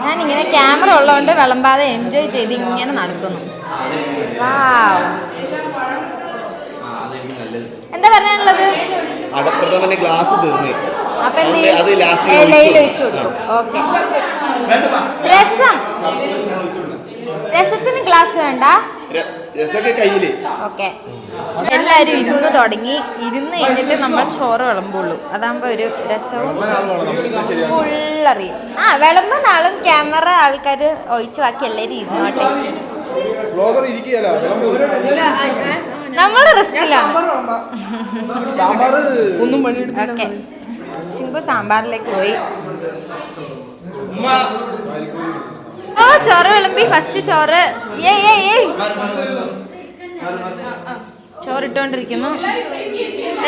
ഞാനിങ്ങനെ ക്യാമറ ഉള്ളതുകൊണ്ട് വിളമ്പാതെ എൻജോയ് ചെയ്ത് ഇങ്ങനെ നടക്കുന്നു. എന്താ പറയാനുള്ളത്?
അടപ്രഥമന്റെ ഗ്ലാസ് തീർന്നു.
അപ്പൊ എന്ത് ഇലയിൽ ഒഴിച്ചു കൊടുക്കും. ഓക്കെ. രസം, രസത്തിന് ഗ്ലാസ് വേണ്ട.
രസമൊക്കെ കയ്യില്.
ഓക്കെ. എല്ലാരും ഇരുന്ന് തുടങ്ങി. ഇരുന്ന് കഴിഞ്ഞിട്ട് നമ്മൾ ചോറ് വിളമ്പുള്ളൂ. അതാകുമ്പോ ഒരു രസവും ഫുള്ളറിയും. ആ വിളമ്പുന്ന ആളും ക്യാമറ ആൾക്കാർ ഒഴിച്ചു ബാക്കി എല്ലാരും ഇരുന്നോട്ടെ. നമ്മള് റിസ്കിലാണ്. ഓക്കെ. ശിങ്കു സാമ്പാറിലേക്ക് പോയി. ഓ ചോറ് വിളമ്പി. ഫസ്റ്റ് ചോറ്. ചോറിട്ടോണ്ടിരിക്കുന്നു.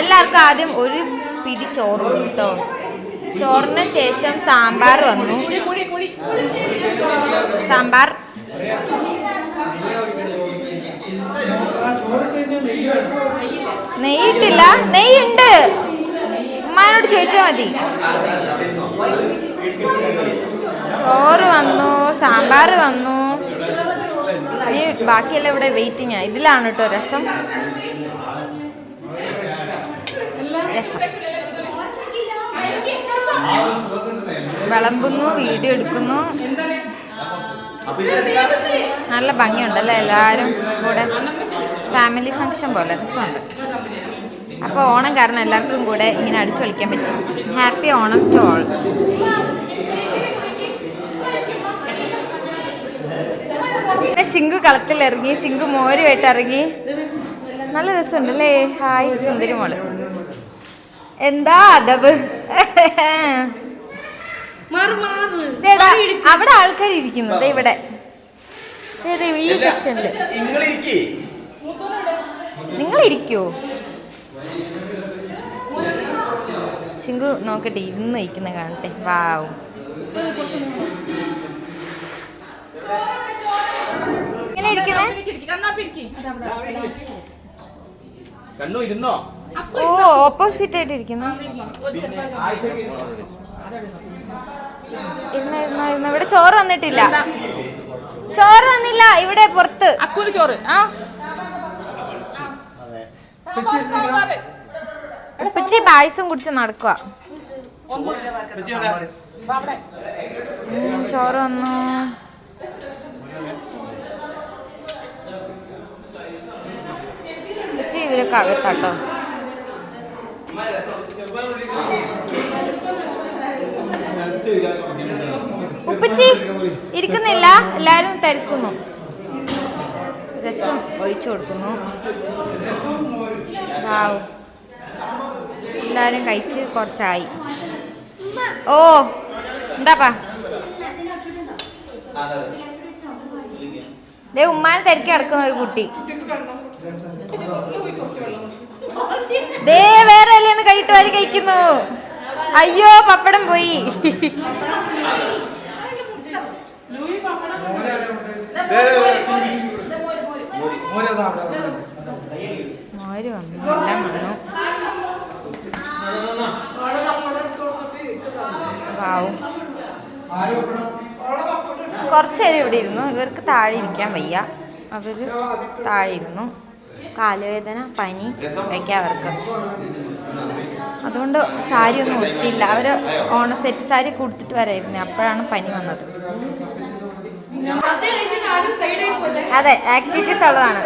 എല്ലാവർക്കും ആദ്യം ഒരു പിടി ചോറ് കേട്ടോ. ചോറിന് ശേഷം സാമ്പാർ വന്നു. സാമ്പാർ. നെയ്യിട്ടില്ല. നെയ്യുണ്ട്. ഉമ്മാനോട് ചോദിച്ചാൽ മതി. ചോറ് വന്നു, സാമ്പാർ വന്നു. ഈ ബാക്കിയെല്ലാം ഇവിടെ വെയിറ്റിംഗ്. ഇതിലാണ് കേട്ടോ രസം. രസം വിളമ്പുന്നു, വീഡിയോ എടുക്കുന്നു. നല്ല ഭംഗിയുണ്ടല്ലേ? എല്ലാവരും കൂടെ ഫാമിലി ഫങ്ഷൻ പോലെ രസമുണ്ട്. അപ്പോൾ ഓണം കാരണം എല്ലാവർക്കും കൂടെ ഇങ്ങനെ അടിച്ചു കളിക്കാൻ പറ്റും. Happy Onam to all. Shinku കളത്തിലിറങ്ങി. ശിങ്കു മോരുമായിട്ട് ഇറങ്ങി. നല്ല രസമുണ്ടല്ലേ? ഹായ് സുന്ദരി മോള്. എന്താ അതവ്? അവിടെ ആൾക്കാർ ഇരിക്കുന്നത്. ഇവിടെ ഈ സെക്ഷനില് നിങ്ങൾ ഇരിക്കോ? ശിങ്കു നോക്കട്ടെ, ഇരുന്ന് വയ്ക്കുന്ന കാണട്ടെ. വാവ്. ഇങ്ങനെ ഇരിക്കുന്നേ. ഓ ഓപ്പോസിറ്റ് ആയിട്ട് ഇരിക്കുന്നു. ഇരുന്ന ഇവിടെ ചോറ് വന്നിട്ടില്ല. ചോറ് വന്നില്ല. ഇവിടെ പുറത്ത്
ചോറ്.
ഉപ്പച്ചി പായസം കുടിച്ച് നടക്കുക. ചോറ് വന്നു. ഇവരൊക്കെ അകത്താട്ടോ. ഉപ്പച്ചി ഇരിക്കുന്നില്ല, എല്ലാരും തിരക്കുന്നു. രസം ഒഴിച്ചു കൊടുക്കുന്നു. എല്ലാരും കഴിച്ച് കുറച്ചായി. ഓ എന്താപ്പാ ദേ ഉമ്മാനെ തിരക്കി കിടക്കുന്ന ഒരു കുട്ടി. ദേ വേറെ അല്ലേന്ന് കൈയിട്ട് വാരി കഴിക്കുന്നു. അയ്യോ പപ്പടം പോയി. മോര് വന്നു, എല്ലാം വന്നു. വാവും കുറച്ചേരം ഇവിടെ ഇരുന്നു. ഇവർക്ക് താഴെ ഇരിക്കാൻ വയ്യ, അവര് താഴെ ഇരുന്നു. കാലുവേദന, പനി ഒക്കെ അവർക്ക്. അതുകൊണ്ട് സാരി ഒന്നും ഒത്തില്ല. അവർ സെറ്റ് സാരി കൊടുത്തിട്ട് വരായിരുന്നു, അപ്പോഴാണ് പനി വന്നത്. അതെ, ആക്ടിവിറ്റീസ് ഉള്ളതാണ്.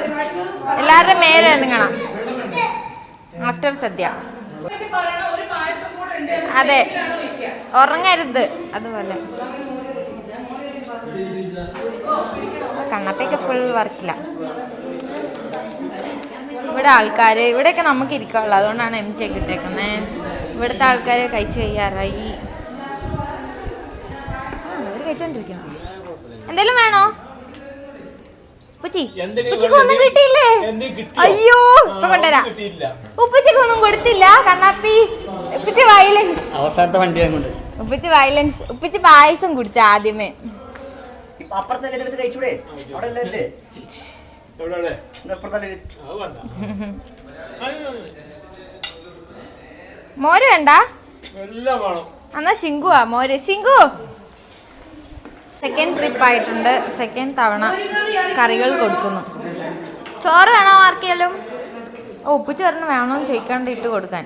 എല്ലാവരുടെയും മേലെ ഇറങ്ങണം ആഫ്റ്റർ സദ്യ. അതെ, ഉറങ്ങരുത്. അതുപോലെ കണ്ണപ്പയൊക്കെ ഫുൾ വർക്കില്ല. ഇവിടെ ആൾക്കാർ, ഇവിടെയൊക്കെ നമുക്ക് ഇരിക്കാനുള്ളൂ, അതുകൊണ്ടാണ് എം ടി ഒക്കെ ഇട്ടേക്കുന്നത്. ഇവിടുത്തെ ആൾക്കാർ കഴിച്ച് കഴിയാറായി. അവർ കഴിച്ചോണ്ടിരിക്കണം. എന്തെങ്കിലും വേണോ ഉപ്പച്ചിക്ക് ഒന്നും കിട്ടിയില്ലേ? അയ്യോ ഇപ്പൊ കൊണ്ടുവരാ. ഉപ്പച്ചിക്ക് ഒന്നും കൊടുത്തില്ല കണ്ണാപ്പി. ഉപ്പച്ചി വയലൻസ്.
അവസാനത്തെ വണ്ടി
ഉപ്പച്ചി വയലൻസ്. ഉപ്പച്ചി പായസം കുടിച്ച ആദ്യമേ. മോര് വേണ്ട എന്നാ ശിങ്കുവാ മോര്. ശിങ്കു സെക്കൻഡ് ട്രിപ്പ് ആയിട്ടുണ്ട്. സെക്കൻഡ് തവണ കറികൾ കൊടുക്കുന്നു. ചോറ് വേണോ ആർക്കെങ്കിലും? ഉപ്പ് ചേർന്ന് വേണമെന്ന് ചോദിക്കാണ്ട് ഇട്ട് കൊടുക്കാൻ.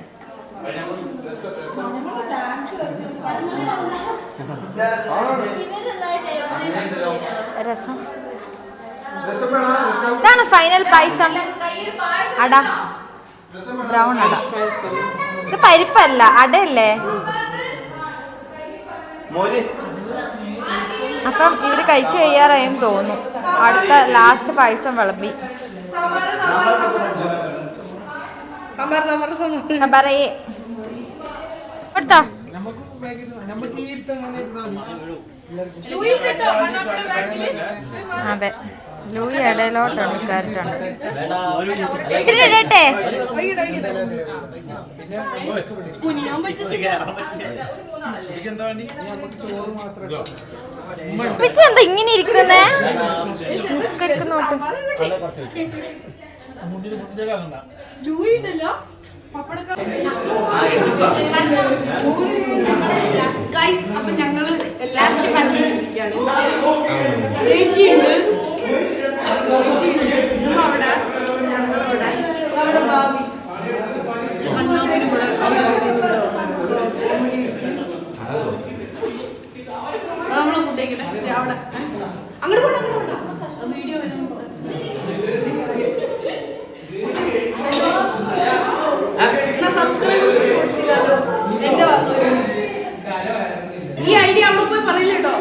രസം. ഇതാണ് ഫൈനൽ പായസം. അട, ബ്രൗൺ അട. ഇത് പരിപ്പല്ല, അടയല്ലേ. അപ്പം ഇവര് കഴിച്ചു കഴിയാറായും തോന്നുന്നു. അടുത്ത ലാസ്റ്റ് പായസം വിളമ്പി. പറയേ കൊടുത്തോ. അതെ, ലൂയി ഇടയിലോട്ടാണ് കയറിട്ടുണ്ട്. ഇച്ചിരി ഇടട്ടെ. എന്താ ഇങ്ങനെ ഇരിക്കുന്നേ? നിസ്കരിക്കുന്നോട്ട്
അപ്പൊ ഞങ്ങള് ലാസ്റ്റ് ചേച്ചിയുണ്ട്, അവിടെ ഞങ്ങളവിടെ അവിടെ ഭാവി അണ്ണാമേനും കൂടെ നമ്മളെ ഫുഡ് കഴിക്കട്ടെ. അവിടെ അങ്ങോട്ട് പോകണം, അങ്ങോട്ട് പോകണം. വീഡിയോ ഈ ഐഡിയ അവിടെ പോയി പറയില്ല കേട്ടോ.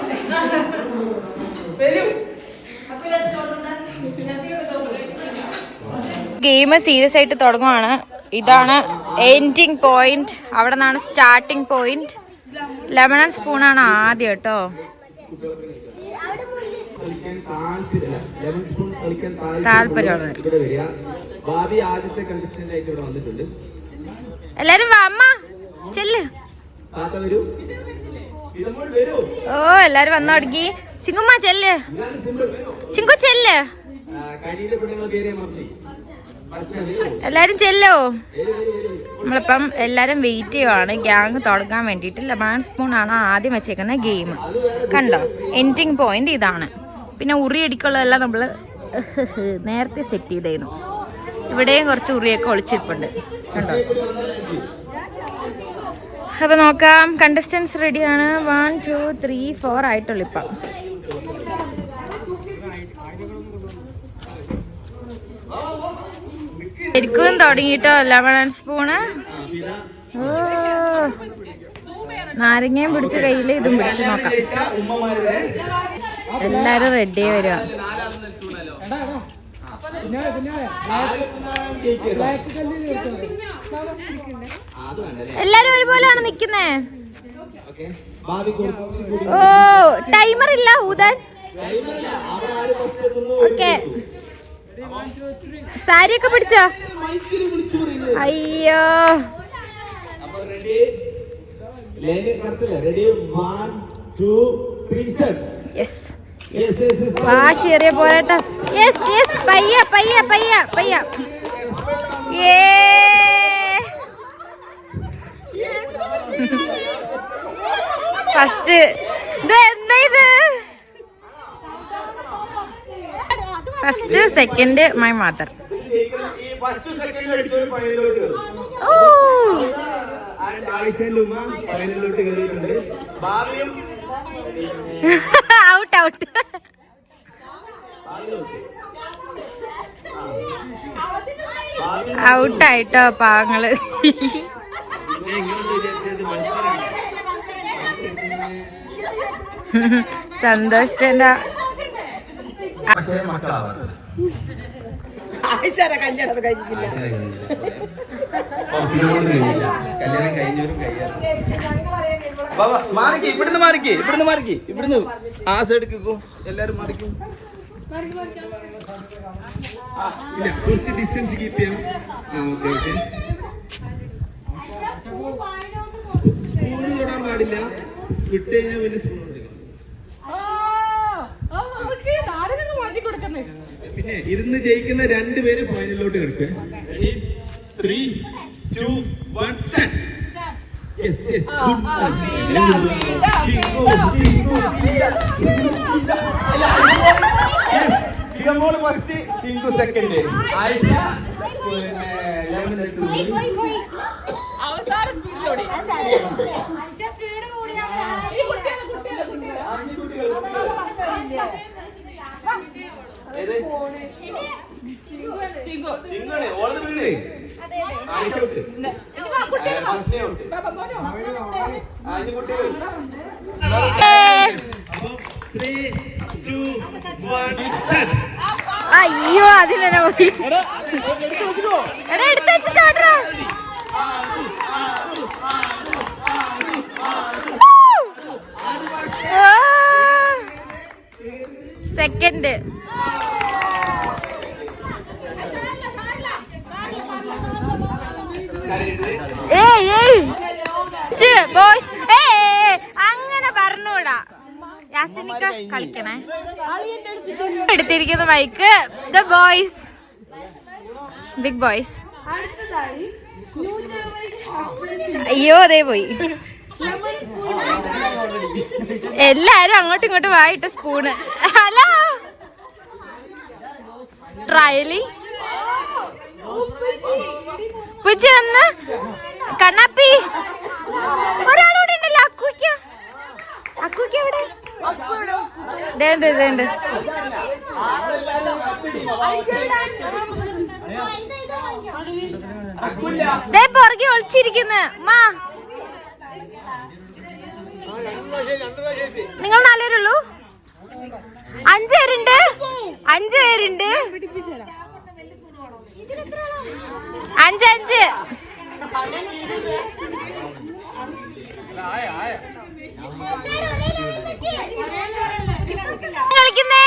ഗെയിം സീരിയസ് ആയിട്ട് തുടങ്ങുവാണ്. ഇതാണ് എൻഡിങ് പോയിന്റ്, അവിടെ നിന്നാണ് സ്റ്റാർട്ടിങ് പോയിന്റ്. ലെമൺ ആൻഡ് സ്പൂണാണ് ആദ്യം കേട്ടോ. താല്പര്യമുള്ള എല്ലാരും വാ അമ്മ ചെല്ല്. ഓ എല്ലാരും വന്നു തുടങ്ങി. ശിങ്കുമ്മ ചെല്ല്, ശിങ്കു ചെല്ല്, എല്ലാരും ചെല്ലോ. നമ്മളിപ്പം എല്ലാരും വെയിറ്റ് ചെയ്യുവാണ് ഗ്യാങ് തുടങ്ങാൻ വേണ്ടിയിട്ട്. ലെമൺ സ്പൂൺ ആണ് ആദ്യം വെച്ചേക്കുന്ന ഗെയിം. കണ്ടോ, എൻഡിങ് പോയിന്റ് ഇതാണ്. പിന്നെ ഉറിയടിക്കുള്ളതെല്ലാം നമ്മൾ നേരത്തെ സെറ്റ് ചെയ്തായിരുന്നു. ഇവിടെയും കുറച്ച് ഉറിയൊക്കെ ഒളിച്ചിരിപ്പുണ്ട് കണ്ടോ. അപ്പൊ നോക്കാം, കണ്ടസ്റ്റൻസ് റെഡിയാണ്. 1 2 3 4 ആയിട്ടുള്ളൂ ഇപ്പം. ശരിക്കും തുടങ്ങിട്ടോ ലെമൺ ആൻഡ് സ്പൂണ്. ഓ നാരങ്ങയും പിടിച്ച് കയ്യിൽ ഇതും പിടിച്ച് നോക്കാം. എല്ലാരും റെഡി വരുക. എല്ലാരും ഒരുപോലെയാണ് നിക്കുന്നേ. ഓ ടൈമർ ഇല്ല ഊതാൻ. ഓക്കെ സാരിയൊക്കെ പിടിച്ചോ? അയ്യോ വാശിയേറിയ പോരാട്ടം. യെസ് യെസ് പയ്യ പയ്യ പയ്യ പയ്യ. ഫസ്റ്റ് ഇത് എന്താ ഇത്? First second my mother. Out out. ഔട്ടായിട്ടോ പാവങ്ങള്. സന്തോഷിച്ചെന്റെ
ഇവിടുന്ന് ആ സൈഡ് എല്ലാരും മാറിക്കും. ഡിസ്റ്റൻസ് കീപ്പ് ചെയ്യണം. സ്പൂൺ തൊടാൻ പാടില്ല. വിട്ട് കഴിഞ്ഞാൽ വലിയ സ്പൂൺ പിന്നെ ഇരുന്ന് ജയിക്കുന്ന 2 പേര് ഫൈനലിലോട്ട് കിടക്കുക. 3, 2, 1 set. Yes, yes. ഇതമോള് first, സിംഗു second, Ayisha
അവസാന സ്പീഡിലോടി.
അയ്യോ അതിലെന്നെ പോയി. എടുത്ത് വെച്ചിട്ടാ. സെക്കൻഡ് അങ്ങനെ പറഞ്ഞൂടാ. യാസിനിക്ക കളിക്കണേ. എടുത്തിരിക്കുന്ന mic the boys, big boys. അയ്യോ അതേ പോയി. എല്ലാരും അങ്ങോട്ടും ഇങ്ങോട്ടും വായിട്ട് സ്പൂണ്. ഹലോ ട്രയലി പുജി വന്ന് കണ്ണാപ്പി. ഒരാളൂടെ ഉണ്ടല്ലോ അക്കൂക്ക. അക്കൂക്ക എവിടെ? പുറകെ ഒളിച്ചിരിക്കുന്നു. മാ നിങ്ങൾ 4 പേരുള്ളൂ? 5 പേരുണ്ട്. 5 പേരുണ്ട്. 5 കളിക്കുന്നേ.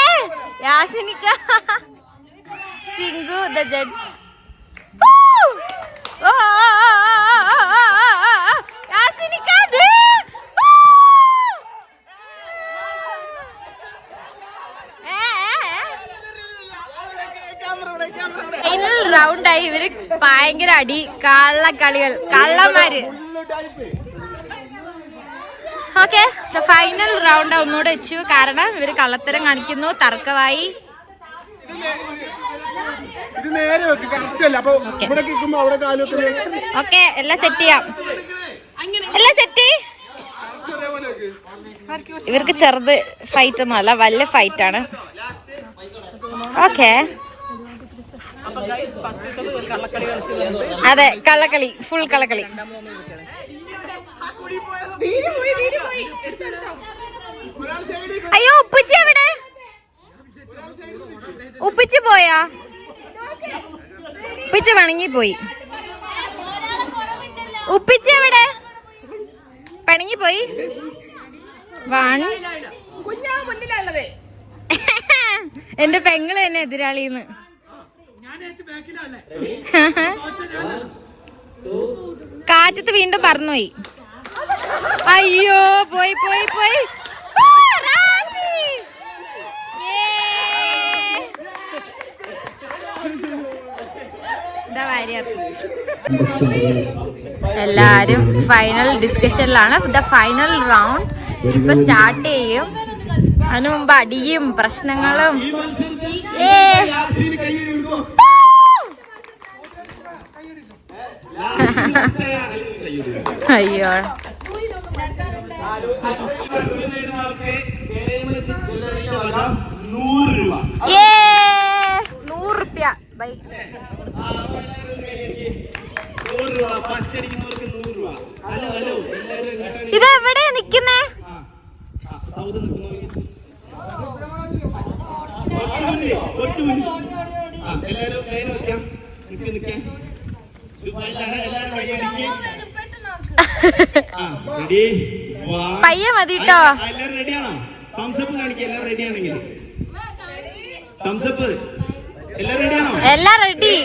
യാസിനിക്ക, ഷിങ്കു ദ ജഡ്ജ്. യാസിനിക്ക ഫൈനൽ റൗണ്ടായി. ഇവര് ഭയങ്കര അടി, കള്ളക്കളികൾ, കള്ളന്മാര്. ഓക്കെ ഫൈനൽ റൗണ്ട് ഒന്നുകൂടെ വെച്ചു. കാരണം ഇവര് കള്ളത്തരം കാണിക്കുന്നു, തർക്കമായി. ഓക്കെ എല്ലാം സെറ്റ് ചെയ്യാം. എല്ലാം സെറ്റ്. ഇവർക്ക് ചെറുത് ഫൈറ്റ് ഒന്നും അല്ല, വലിയ ഫൈറ്റ് ആണ്. ഓക്കെ
അപ്പൊ ഗൈസ് ഫസ്റ്റ് കള്ളക്കളി കളിച്ചത്.
അതെ, കള്ളക്കളി, ഫുൾ കള്ളക്കളി. അയ്യോ, ഉപ്പിച്ചി എവിടെ? ഉപ്പിച്ചി പോയാ? ഉപ്പിച്ച പിണങ്ങി പോയി. ഉപ്പിച്ചി എവിടെ? പിണങ്ങി പോയി. എന്റെ പെങ്ങള് തന്നെ എതിരാളിന്ന്. കാറ്റത്ത് വീണ്ടും പറന്നുപോയി. അയ്യോ, പോയി പോയി പോയി. എല്ലാരും ഫൈനൽ ഡിസ്കഷനിലാണ്. ദ ഫൈനൽ റൗണ്ട് ഇപ്പൊ സ്റ്റാർട്ട് ചെയ്യും. അതിനു മുമ്പ് അടിയും പ്രശ്നങ്ങളും. അയ്യോ, 100 രൂപ. ബൈ. ഇതെവിടെയാ നിക്കുന്നേ? പയ്യെ മതി കേട്ടോ. എല്ലാം റെഡി.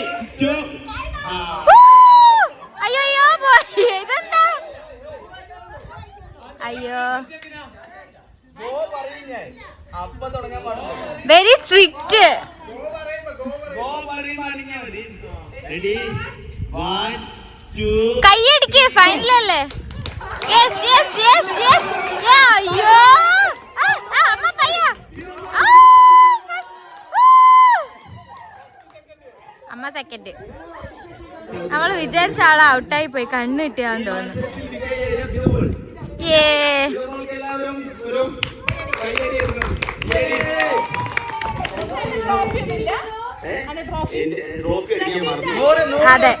അയ്യോ അയ്യോ, പോയി. ഇതെന്താ? അയ്യോ, വെരി സ്ട്രിക്റ്റ്. കൈയടിക്ക്, ഫൈനലല്ലേ? Yes yes yes yes. അയ്യോ, അമ്മ പയ്യ. അമ്മ സെക്കൻഡ്. നമ്മള് വിചാരിച്ച ആള് ഔട്ടായി പോയി. കണ്ണ് കിട്ടിയാന്ന് തോന്നുന്നു. അതെ,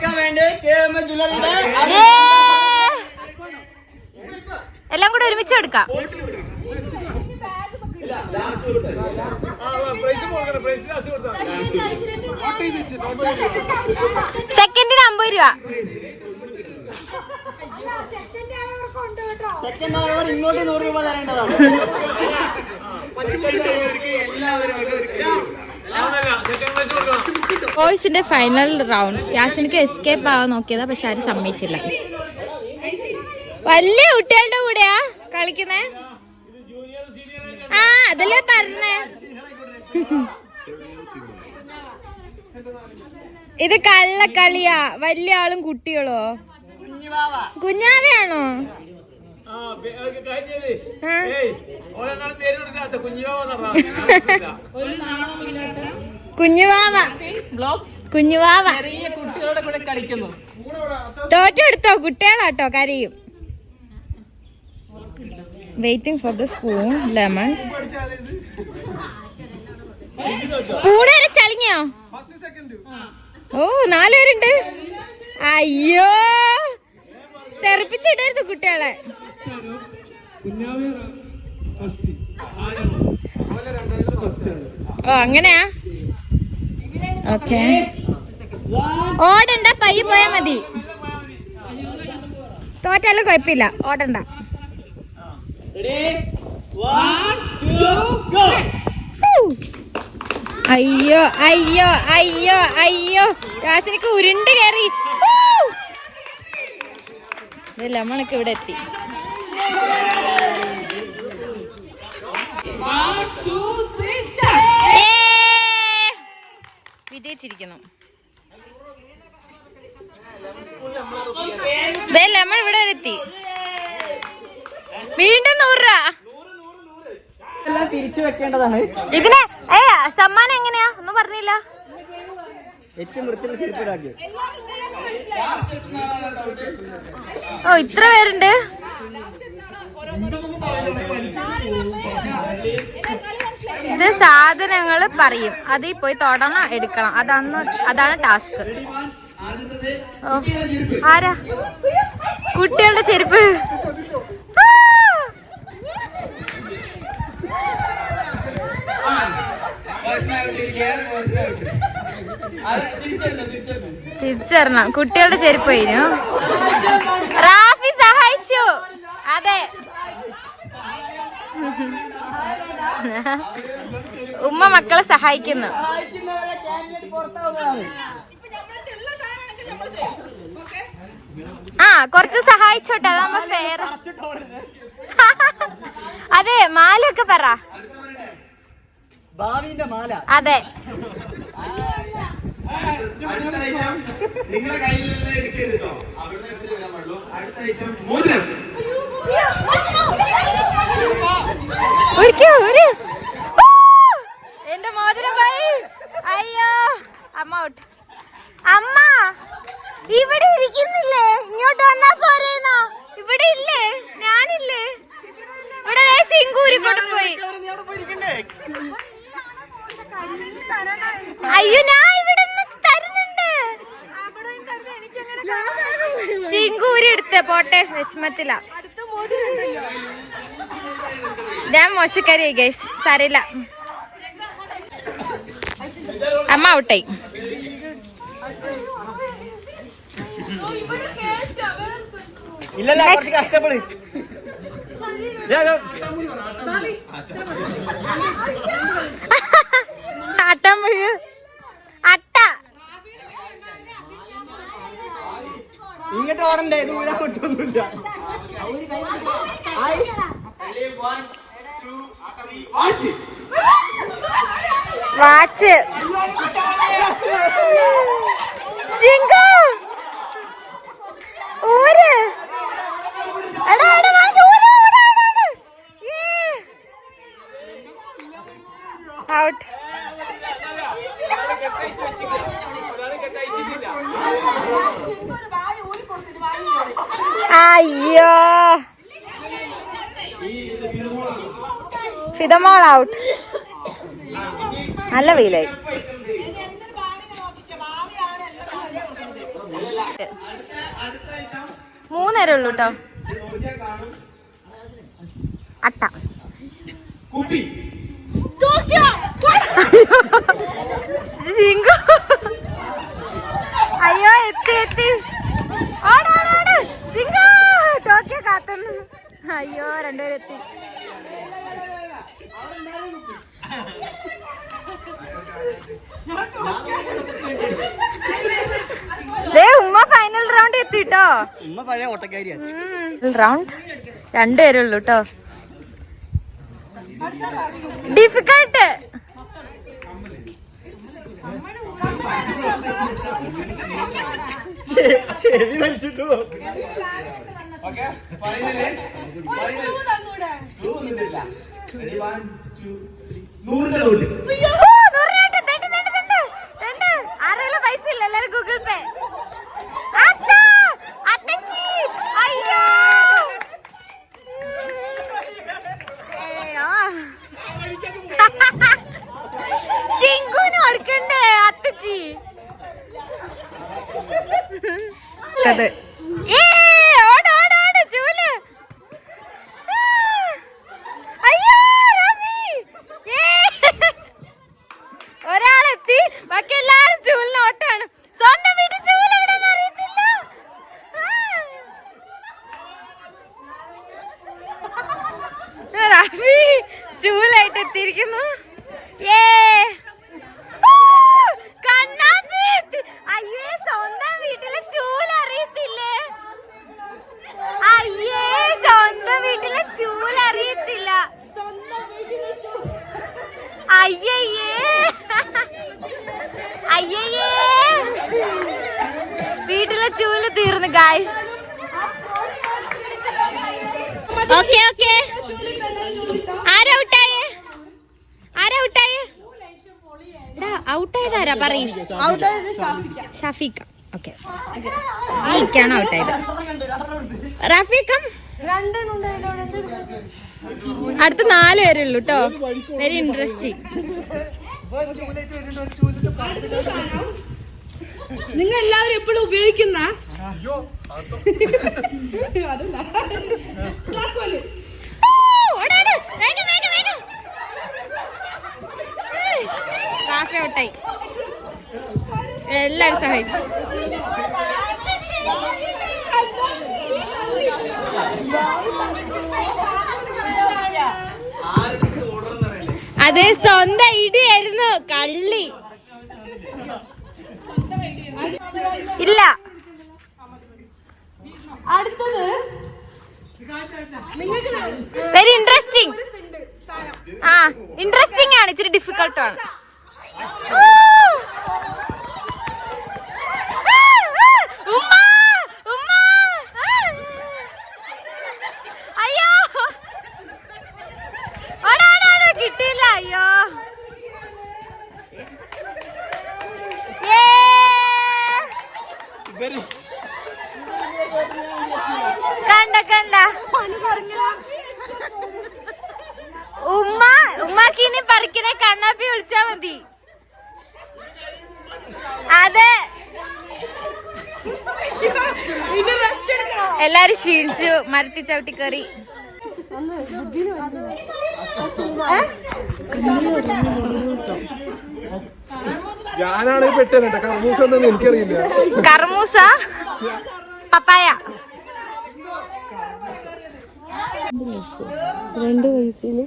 എല്ലാം കൂടെ ഒരുമിച്ച് എടുക്കാം. സെക്കൻഡിന് 50 രൂപ.
ഇങ്ങോട്ട് 100 രൂപ തരേണ്ടതാണ്.
ബോയ്സിന്റെ ഫൈനൽ റൗണ്ട്. യാസിനിക്ക് എസ്കേപ്പ് ആവാൻ നോക്കിയതാ, പക്ഷെ ആരും സമ്മതിച്ചില്ല. വലിയ കുട്ടികളുടെ കൂടെയാ കളിക്കുന്നേ. അതല്ലേ പറഞ്ഞേ. ഇത് കള്ളക്കളിയാ. വലിയ ആളും കുട്ടികളോ? കുഞ്ഞാവയാണോ? കുഞ്ഞുവാവ. കുഞ്ഞുവാവ
കുട്ടികളുടെ കൂടെ കളിക്കുന്നു.
തോറ്റെടുത്തോ? കുട്ടികളാട്ടോ, കരയും. Waiting for the spoon. Lemon spoon വരെ ചളിഞ്ഞോ? ഓ, 4 പേരുണ്ട്. അയ്യോ, തെറിപ്പിച്ചിടായിരുന്നു കുട്ടികളെ. ഓ, അങ്ങനെയാ? ഓക്കെ, ഓടണ്ട, പയ്യെ പോയാ മതി. തോറ്റാലും കുഴപ്പമില്ല, ഓടണ്ട. അയ്യോ അയ്യോ അയ്യോ അയ്യോ, യാസിനിക്ക് ഉരുണ്ട് കയറി. ലെമണൊക്കെ ഇവിടെ എത്തി. വിജയിച്ചിരിക്കുന്നു. ലെമൺ ഇവിടെ വരെ എത്തി. വീണ്ടും 100 രൂപ.
തിരിച്ചു വെക്കേണ്ടതാണ്.
ഇതിന് സമ്മാനം എങ്ങനെയാ ഒന്നും പറഞ്ഞില്ല.
ഏറ്റവും വൃത്തിയുള്ള ചെരുപ്പിടാക്കി.
ഓ, ഇത്ര പേരുണ്ട്. ഇത് സാധനങ്ങൾ പറയും, അതിൽ പോയി തൊടണം, എടുക്കണം. അതാണ് ടാസ്ക്. ആരാ? കുട്ടികളുടെ ചെരുപ്പ്. തിരിച്ചറിയണം. കുട്ടികളുടെ ചെരുപ്പ് കഴിഞ്ഞു. റാഫി സഹായിച്ചു. അതെ, ഉമ്മ മക്കളെ സഹായിക്കുന്നു. ആ, കുറച്ച് സഹായിച്ചോട്ടെ, അതാകുമ്പോ ഫെയർ. അതെ, മാലൊക്കെ പറ.
ഭാവിന്റെ മാല.
അതെ,
നിങ്ങളുടെ കയ്യിൽ നിന്ന് എടുക്കരുതോ. അടുത്ത ഐറ്റം മോതിരം.
എന്റെ മോതിരം പോയി. അയ്യോ, അമ്മ ഔട്ട്. അമ്മ ഇവിടെ ഇരിക്കുന്നില്ലേ? ഇങ്ങോട്ട് വന്നാ പോരേന്നോ? ഇവിടെ ഇല്ലേ? ഞാനില്ലേ? ഇവിടെ സിംഗൂരി കൊണ്ട് പോയി. അയ്യോ, ഞാൻ ഇവിടെ തരുന്നുണ്ട്. സിംഗൂരി എടുത്ത് പോട്ടെ, വിഷമത്തില. ഞാൻ മോശക്കാരിയായി ഗൈസ്, സാരില്ല. അമ്മ ഔട്ടായി.
ഇല്ലല്ല, കുറച്ച് കഷ്ടപ്പെട്. ഇങ്ങോട്ട് ഓടണ്ടേ, ദൂരം വിട്ടൊന്നുമില്ല.
വാച്ച്. ഊര്. ഔട്ട്. അയ്യോ, ഫിദമോൾ ഔട്ട്. നല്ല വെയിലായി. മൂന്നേരം ഉള്ളൂ കേട്ടോ. അട്ട. അയ്യോ, എത്തി. ഓടാട് സിംഗു. ടോക്കിയോ കാത്തുന്നു. അയ്യോ, രണ്ടുപേരെത്തി. ഉമ്മ ഫൈനൽ റൗണ്ട് എത്തിട്ടോ.
ഉമ്മ പഴയ ഓട്ടക്കാരിയാണ്.
റൗണ്ട് രണ്ടുപേരേ ഉള്ളൂ കേട്ടോ. ഡിഫിക്കൾട്ട്.
ശരി, വലിച്ചിട്ടു.
ആരെങ്കിലും പൈസ ഇല്ല, എല്ലാരും ഗൂഗിൾ പേ. അയ്യോ, ശിങ്കുന് കൊടുക്കണ്ടേ അത്തച്ചി? ചൂല്. അയ്യോ, ഒരാളെത്തി, ബാക്കി എല്ലാരും ചൂലിന് ഓട്ടാണ്. സ്വന്തം വീട്ടിൽ ചൂല് എവിടെയെന്ന് അറിയത്തില്ല. റഫി ചൂലായിട്ട് എത്തിയിരിക്കുന്നു. അയ്യേ, സ്വന്തം വീട്ടിലെ ചൂല് അറിയത്തില്ലേ? അയ്യേ, സ്വന്തം വീട്ടിലെ ചൂല് അറിയത്തില്ല. അയ്യേ, വീട്ടിലെ ചൂല് തീർന്നു ഗായ്സ്. ഓക്കെ, ആരൗട്ടായേ? ഔട്ടായതാരാ പറയും? ഷഫീഖ. ഓക്കെ, എനിക്കാണ് ഔട്ടായത്. റഫീഖം അടുത്ത 4 പേരുള്ളൂ കേട്ടോ. Very interesting.
നിങ്ങൾ എല്ലാവരും എപ്പോഴും ഉപയോഗിക്കുന്ന
ഔട്ടായി. എല്ലാരും സഹായിച്ചു. അതെ, സ്വന്തം ഇടിയായിരുന്നു കള്ളി. ഇല്ല,
അടുത്തത്
വെരി ഇൻട്രസ്റ്റിംഗ്. ആ, ഇൻട്രസ്റ്റിംഗ് ആണ്, ഇച്ചിരി ഡിഫിക്കൽട്ട് ആണ്. അയ്യോ, കിട്ടിയില്ല. അയ്യോ, കണ്ട ഉമ്മാക്ക് ഇനി പറിക്കണേ കണ്ണാപ്പി വിളിച്ചാ മതി. അതെ, എല്ലാരും ക്ഷീണിച്ചു, മരത്തി ചവിട്ടി കയറി.
ഞാനാണ് പെട്ടത് കർമൂസ എന്താന്ന് എനിക്കറിയില്ല.
കർമൂസ, പപ്പായ.
2 വയസ്സില്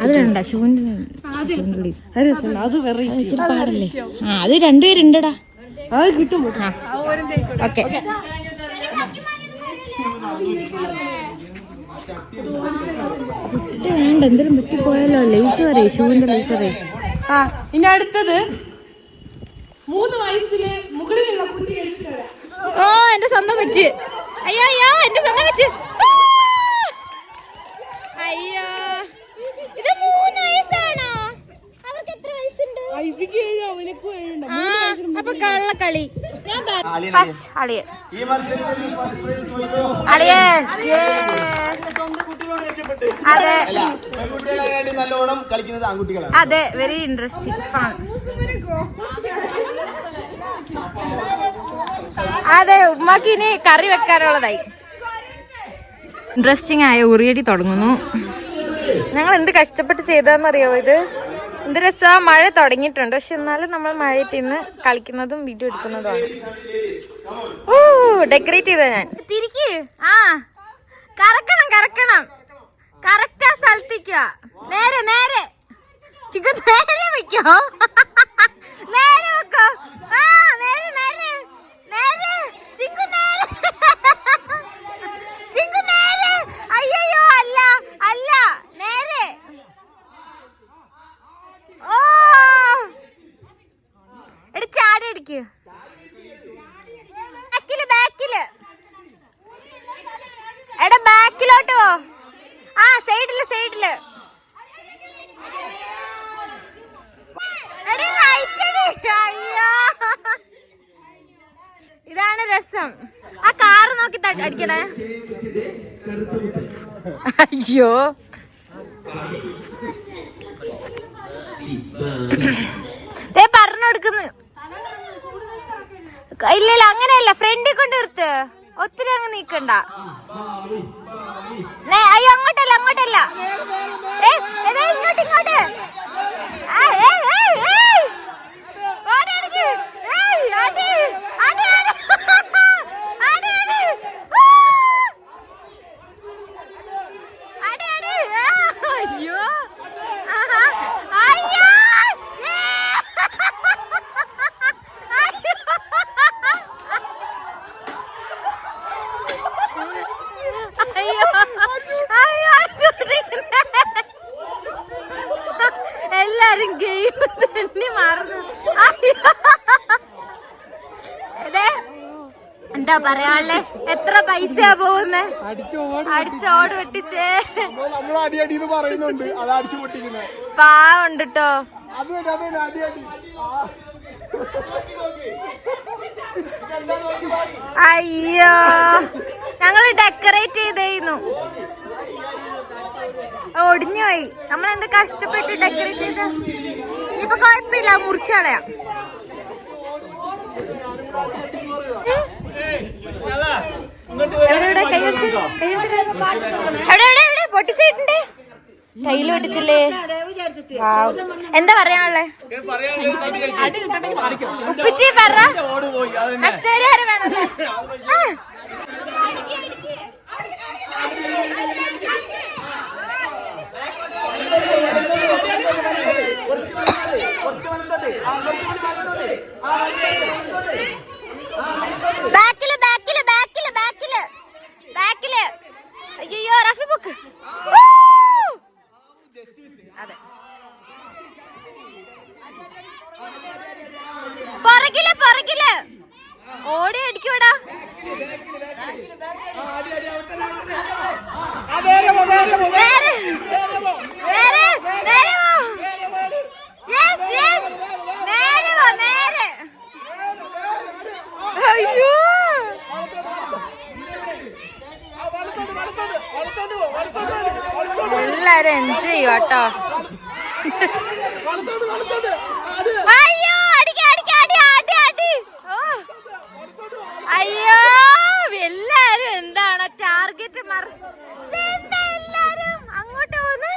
അത് രണ്ടാ ഷൂന്റെ
അത് വെറൈറ്റി
പാടല്ലേ. ആ, അത് 2 പേരുണ്ടടാ.
അത് കിട്ടും.
ഓക്കെ, വേണ്ട എന്തെങ്കിലും പറ്റിപ്പോയാലോ. ലേസ് പറയേ, ഷൂവിന്റെ ലേസ് പറയേ.
ആ, ഇനി അടുത്തത് 3 വയസ്സില് മുകളിലുള്ള കുട്ടി എടുത്തു.
ഓ, എന്റെ സ്വന്തം വെച്ച്. അയ്യോ അയ്യോ, എന്റെ സ്വന്തം വെച്ച്. അയ്യോ, ഇത് 3 വയസ്സാണോ? അവർക്ക് എത്ര വയസ്സുണ്ട്?
ഐസിക്ക് 7, അവനക്ക് 7.
ആ, അപ്പൊ കള്ളക്കളി. ഞാൻ ഫസ്റ്റ് അളിയൻ. അളിയൻ, അതെ
നല്ലോണം കളിക്കുന്നത് ആൺകുട്ടികളാണ്.
അതെ, വെരി ഇൻട്രസ്റ്റിംഗ് ഫൺ. അതെ, ഉമ്മാക്ക് ഇനി കറി വെക്കാനുള്ളതായി. ഇൻട്രസ്റ്റിംഗ് ആയ ഉറിയടി തുടങ്ങുന്നു. ഞങ്ങൾ എന്ത് കഷ്ടപ്പെട്ട് ചെയ്താന്നറിയോ ഇത്. എന്ത് രസമാ. മഴ തുടങ്ങിയിട്ടുണ്ട്, പക്ഷെ എന്നാലും നമ്മൾ മഴയിൽ തിന്ന് കളിക്കുന്നതും വീഡിയോ എടുക്കുന്നതുമാണ്. ഓ, ഡെക്കറേറ്റ് ചെയ്ത ഞാൻ തിരിക്ക്. ആ, കറക്കണം കറക്റ്റ് ആ സ്ഥലത്തേക്ക്. നേരെ നേരെ ചിക്കു, നേരെ വെക്കോ, നേരെ വെക്കോ. ആ, നേരെ നേരെ നേരെ ചിക്കു, നേരെ ചിക്കു, നേരെ. അയ്യോ, അല്ല അല്ല, നേരെ. ഓ, എടി ചാടി അടിക്ക്. ബാക്കില് എടാ, ബാക്കിലോട്ട് പോ. ആ, സൈഡില് അയ്യോ, ഇതാണ് രസം. ആ കാറ് നോക്കി അടിക്കണേ. അയ്യോ, പറഞ്ഞു കൊടുക്കുന്നു. ഇല്ല, അങ്ങനെയല്ല, ഫ്രണ്ടിൽ കൊണ്ട് നിർത്ത്. ഒത്തിരി അങ്ങ് നീക്കണ്ട. അയ്യോ, അങ്ങോട്ടല്ല. ഇങ്ങോട്ട്. അയ്യോ, എല്ലാരും ഗെയിം തന്നെ മറന്നു. എന്താ പറയാളെ, എത്ര പൈസയാ പോകുന്നേ? അടിച്ചോട് വെട്ടിച്ചേ. പാവുണ്ട് ട്ടോ. അയ്യോ, ഞങ്ങള് ഡെക്കറേറ്റ് ചെയ്തേന്നു. ഒടിഞ്ഞുപോയി. നമ്മളെന്ത് കഷ്ടപ്പെട്ട് ഡെക്കറേറ്റ് ചെയ്ത്. ഇനിയിപ്പൊ കുഴപ്പമില്ല, മുറിച്ചടയാ. എവിടെ പൊട്ടിച്ചിട്ടുണ്ട്? കയ്യിൽ പൊട്ടിച്ചില്ലേ? എന്താ പറയാനുള്ളേ? ഉപ്പിച്ചി പറ. നഷ്ടപരിഹാരം വേണല്ലേ? ബാക്കില് ബാക്കില് ബാക്കില് ബാക്കില് ബാക്കില്. അയ്യോ റഫി ബുക്ക്. അതെ, പുറകില് പുറകില് ഓടി അടിക്കൂടാ. അയ്യോ എല്ലാരും എൻജോയ് ചെയ്യും കേട്ടോ. അയ്യോ അയ്യോ എല്ലാരും എന്താണ് ടാർഗറ്റ് എല്ലാരും അങ്ങോട്ട് പോന്ന്.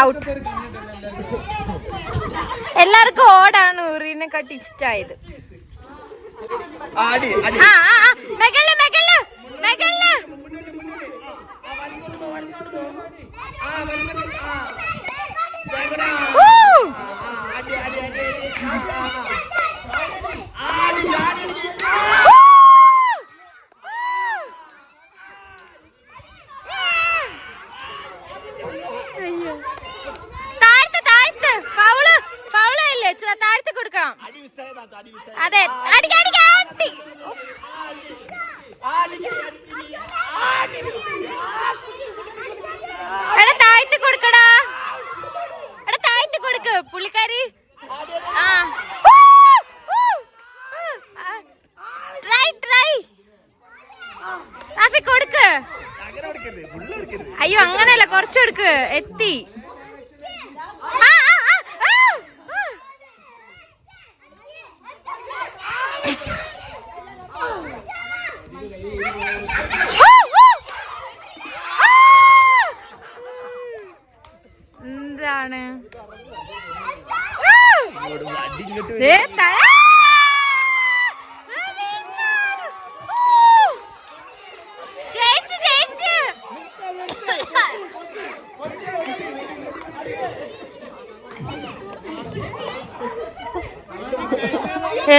ഔട്ട്. എല്ലാവർക്കും ഓടാണ് ഊറിനെക്കാട്ടി ഇഷ്ടായത്. മെഗല് മെഗല് മെഗല്. താഴ്ത്ത് താഴ്ത്ത്. ഫൗള് ഫൗള് ഇല്ലേ, താഴ്ത്തി കൊടുക്കണം. അതെ, അടിക്ക അടിക്ക അടി. എടാ താഴ്ത്തി കൊടുക്കടാ. എടാ താഴ്ത്തി കൊടുക്ക് പുള്ളിക്കാരി. ആ ട്രൈ ട്രൈ. റാഫി കൊടുക്ക്. അയ്യോ അങ്ങനെയല്ല, കുറച്ച് കൊടുക്ക്. എത്തി. എന്താണ്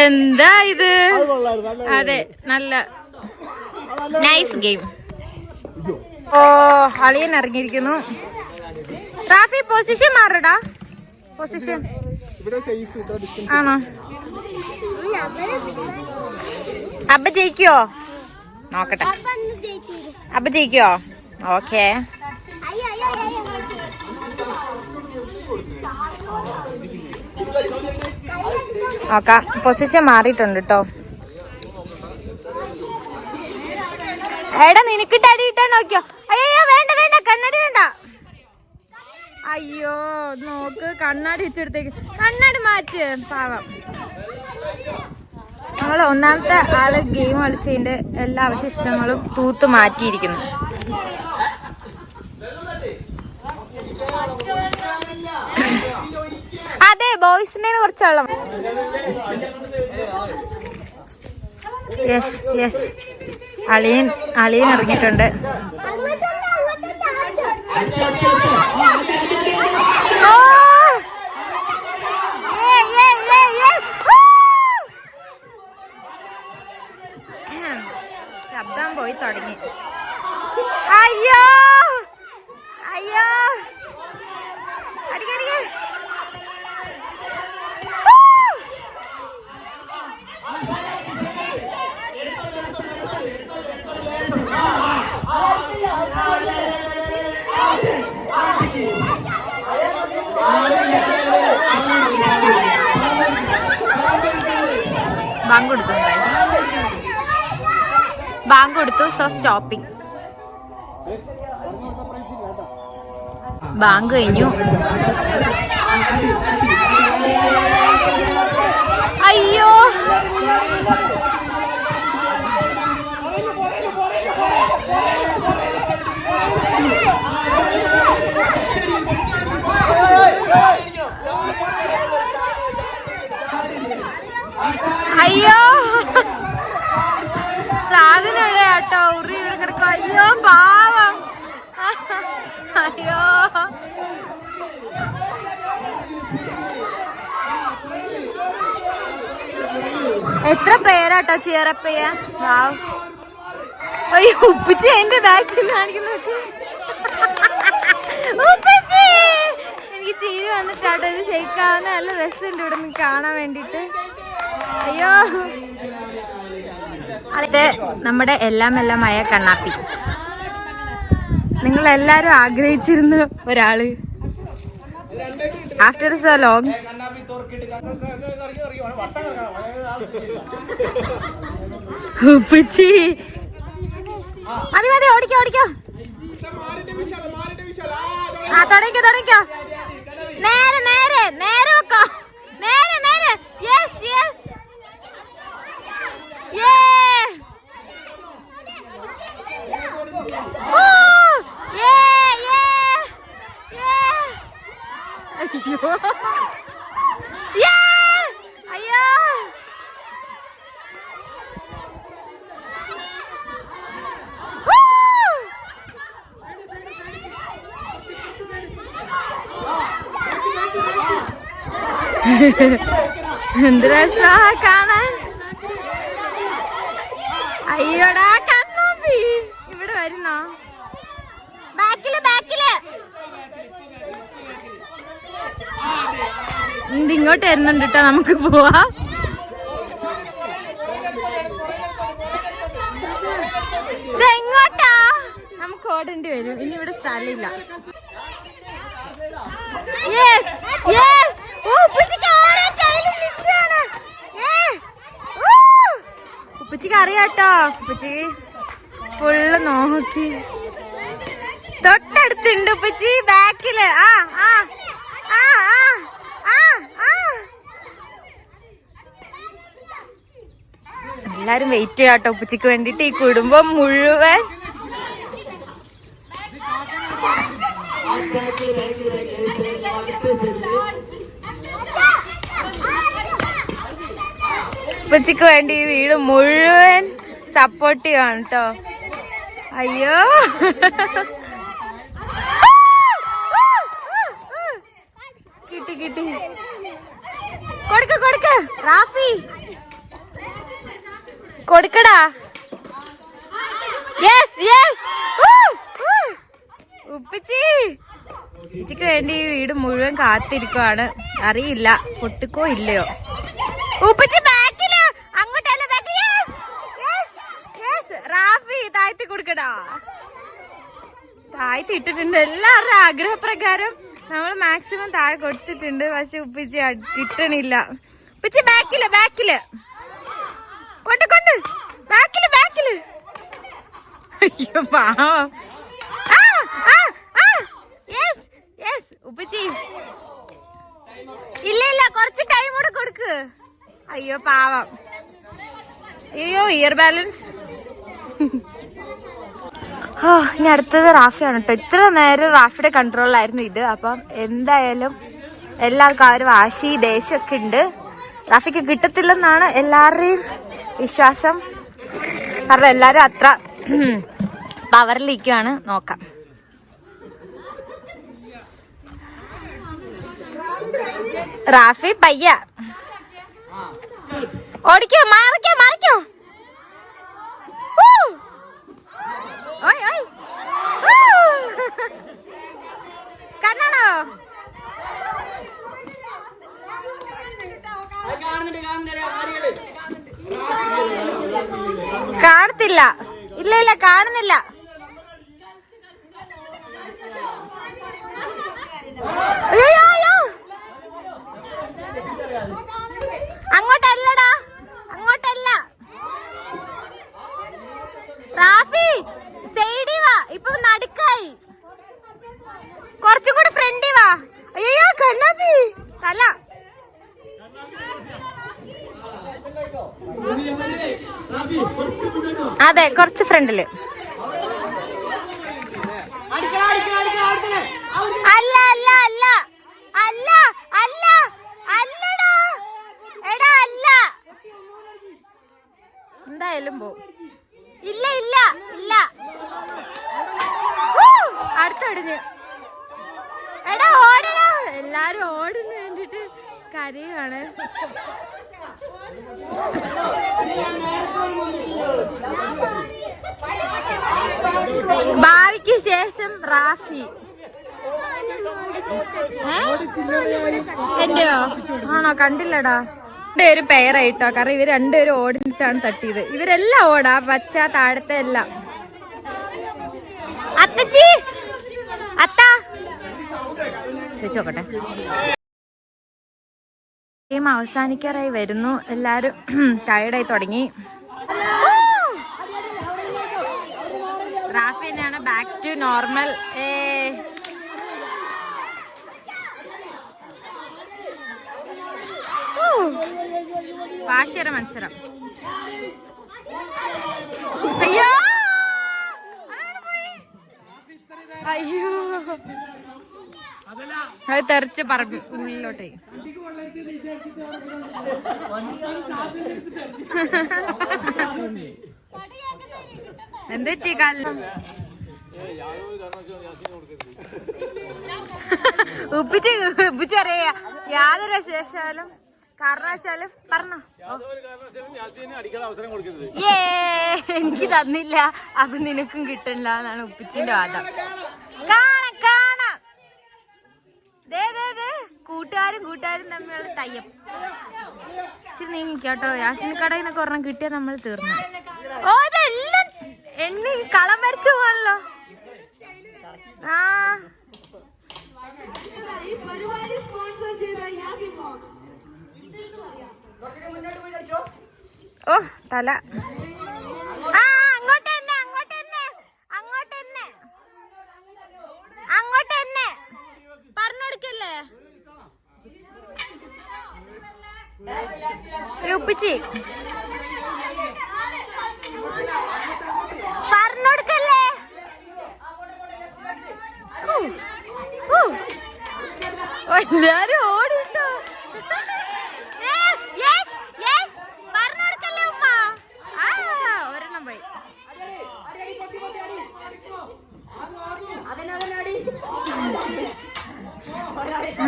എന്താ ഇത്? അതെ, നല്ല നൈസ് ഗെയിം. ഓ അളിയൻ ഇറങ്ങിയിരിക്കുന്നു. റാഫി പൊസിഷൻ മാറടാ. പൊസിഷൻ ആണോ? അബ്ബ ജയിക്കോ? നോക്കട്ടെ. അബ്ബ ജയിക്കോ? ഓക്കേ. നോക്കാം. പൊസിഷൻ മാറിയിട്ടുണ്ട് കേട്ടോ. എടാ നിനക്കിട്ട് അടിയിട്ടാ നോക്കിയോ? അയ്യോ വേണ്ട വേണ്ട, കണ്ണാടി വേണ്ട. അയ്യോ നോക്ക്, കണ്ണാടി വെച്ചെടുത്തേക്ക്. കണ്ണാടി മാറ്റ് പാവം. ഞങ്ങൾ ഒന്നാമത്തെ ആള് ഗെയിം കളിച്ചതിന്റെ എല്ലാ അവശിഷ്ടങ്ങളും തൂത്ത് മാറ്റിയിരിക്കുന്നു. അതെ, ബോയ്സിനെ കുറച്ച് വെള്ളം. യെസ് യെസ്, അളിയൻ ഇറങ്ങിയിട്ടുണ്ട്. ശബ്ദം പോയി തുടങ്ങി. അയ്യോ അയ്യോ അടിക്കടിക്ക. ബാങ്ക് കൊടുത്തു. So stopping. ബാങ്ക് കഴിഞ്ഞു. അയ്യോ അയ്യോ സാധനം ഇവിടെ കേട്ടോ ഉറി ഇവിടെ കിടക്കും. അയ്യോ പാവം. അയ്യോ എത്ര പേരാട്ടോ ചിയറപ്പയ്യ. അയ്യോ ഉപ്പിച്ചി എന്റെ ബാക്കിൽ കാണിക്കുന്നു. ഉപ്പിച്ചി എനിക്ക് ചിരി വന്നിട്ടാട്ടോ ഇത് ശരിക്കാവുന്ന നല്ല രസമുണ്ട് ഇവിടെ നിന്ന് കാണാൻ വേണ്ടിട്ട്. അയ്യോ അത് നമ്മുടെ എല്ലാമായ കണ്ണാപ്പി. നിങ്ങളെല്ലാരും ആഗ്രഹിച്ചിരുന്ന ഒരാള്. ആഫ്റ്റർ സോ ലോങ് ഉപ്പിച്ചി മതി മതി ഓടിക്കോ ഓടിക്കോ. ആ തുടങ്ങിക്കോ. നേരെ നേരെ നേരെ വെക്കോ. നേരെ നേരെ. Yes yes. അയ്യോ എന്ത് രസാ കാണാൻ. അയ്യോടാ കണ്ണാപ്പി ഇവിടെ വരുന്നോ? ബാക്കില് ഇങ്ങോട്ട് വരുന്നുണ്ട് കേട്ടോ. നമുക്ക് പോവാ. എങ്ങോട്ടാ? നമുക്ക് ഓടേണ്ടി വരും. ഇനി ഇവിടെ സ്ഥലമില്ല. ഉപ്പച്ചിക്ക് അറിയാട്ടോ. ഉപ്പച്ചി ഫുള്ള് നോക്കി. തൊട്ടടുത്തുണ്ട് ഉപ്പച്ചി ബാക്കില്. എല്ലാരും വെയിറ്റ് ചെയ്യാട്ടോ ഉപ്പച്ചിക്ക് വേണ്ടിട്ട്. ഈ കുടുംബം മുഴുവൻ ഉപ്പച്ചിക്ക് വേണ്ടി ഈ വീട് മുഴുവൻ സപ്പോർട്ട് ചെയ്യാണ് കേട്ടോ. അയ്യോ കിട്ടി. കൊടുക്ക റാഫി കൊടുക്കടാ. ഉപ്പച്ചിക്ക് വേണ്ടി ഈ വീട് മുഴുവൻ കാത്തിരിക്കുവാണ്. അറിയില്ല പൊട്ടിക്കോ ഇല്ലയോ. ഉപ്പച്ചി ബാക്കില് അങ്ങോട്ടല്ല ബാക്കിൽ. റാഫി താഴ്ത്തി കൊടുക്കടാ. താഴ്ത്തി ഇട്ടിട്ടുണ്ട്. എല്ലാവരുടെ ആഗ്രഹപ്രകാരം നമ്മൾ മാക്സിമം താഴെ കൊടുത്തിട്ടുണ്ട്. പക്ഷെ ഉപ്പിച്ചി കിട്ടണില്ല. ഉപ്പിച്ചി ബാക്കില് കൊണ്ട് ബാക്കില്. അയ്യോ പാവം. ഉപ്പച്ചി ഇല്ല കുറച്ച് ടൈം കൂടെ കൊടുക്ക്. അയ്യോ പാവം. അയ്യോ ഇയർ ബാലൻസ്. ഇനി അടുത്തത് റാഫിയാണ് കേട്ടോ. ഇത്ര നേരം റാഫിയുടെ കൺട്രോളിലായിരുന്നു ഇത്. അപ്പം എന്തായാലും എല്ലാവർക്കും ആ ഒരു വാശി ദേഷ്യമൊക്കെ ഉണ്ട്. റാഫിക്ക് കിട്ടത്തില്ലെന്നാണ് എല്ലാവരുടെയും വിശ്വാസം. കാരണം എല്ലാവരും അത്ര പവറിലിരിക്കുകയാണ്. നോക്കാം. റാഫി പയ്യ ഓടിക്കോ. മാറിക്കോ. കണ്ണാണോ? കാണത്തില്ല. ഇല്ല കാണുന്നില്ല. അയ്യോ അങ്ങോട്ടല്ലടാ. അങ്ങോട്ടല്ല റാഫി. സൈഡിൽ വാ. ഇപ്പൊ അതെ, കുറച്ച് ഫ്രണ്ടില്. അല്ല അല്ല അല്ല അല്ല അല്ല അല്ലടാ, എടാ അല്ല, എന്തായാലും പോ. ഇല്ല ഇല്ല ഇല്ല, അടുത്തടിഞ്ഞ്. എടാ ഓടണോ, എല്ലാരും ഓടുന്നു വേണ്ടിട്ട് കരയാണ്. ഭാവിക്ക് ശേഷം റാഫി. എന്റെയോ ആണോ, കണ്ടില്ലടാ. രണ്ടുപേരും പെയറായിട്ടോ, കാരണം ഇവർ രണ്ടുപേരും ഓടിട്ടാണ് തട്ടിയത്. ഇവരെല്ലാം ഓടാ, പച്ച താഴത്തെ എല്ലാം. അത്തച്ചി, അത്ത ചോദിച്ചോക്കട്ടെ. ഗെയിം അവസാനിക്കാറായി വരുന്നു, എല്ലാരും ടയർഡായി തുടങ്ങി. റാഫി തന്നെയാണ് ബാക്ക് ടു നോർമൽ. വാശിയറ മത്സരം. അയ്യോ അയ്യോ, അത് തെറിച്ച് പറമ്പ് ഉള്ളിലോട്ടേ. എന്തെറ്റി കാലം ഉപ്പിച്ചറിയ യാതൊരു ശേഷാലും കാരണവശാലും പറഞ്ഞോ. എനിക്ക് തന്നില്ല, അപ്പൊ നിനക്കും കിട്ടില്ല എന്നാണ് ഉപ്പിച്ചിന്റെ വാദം. കാണാം കാണാം, കൂട്ടുകാരും തമ്മിലുള്ള തയ്യം. ഇച്ചിരി നീങ്ങിക്കോട്ടോ, യാസിൻ കടയിൽ നിന്നൊക്കെ ഒരെണ്ണം കിട്ടിയാൽ നമ്മൾ തീർന്നു. ഓ, ഇതെല്ലാം എണ്ണി കളം വരച്ചു പോകണല്ലോ. ആ ഓ തല. ആ അങ്ങോട്ട് തന്നെ, അങ്ങോട്ട് തന്നെ, അങ്ങോട്ട് തന്നെ, അങ്ങോട്ട് തന്നെ പറഞ്ഞെടുക്കല്ലേ ഉപ്പിച്ചി, പറഞ്ഞെടുക്കല്ലേ. എല്ലാരും ഓടിട്ടോ. പറഞ്ഞെടുക്കല്ലേ ഉമ്മ. ആ ഒരെണ്ണം പോയി.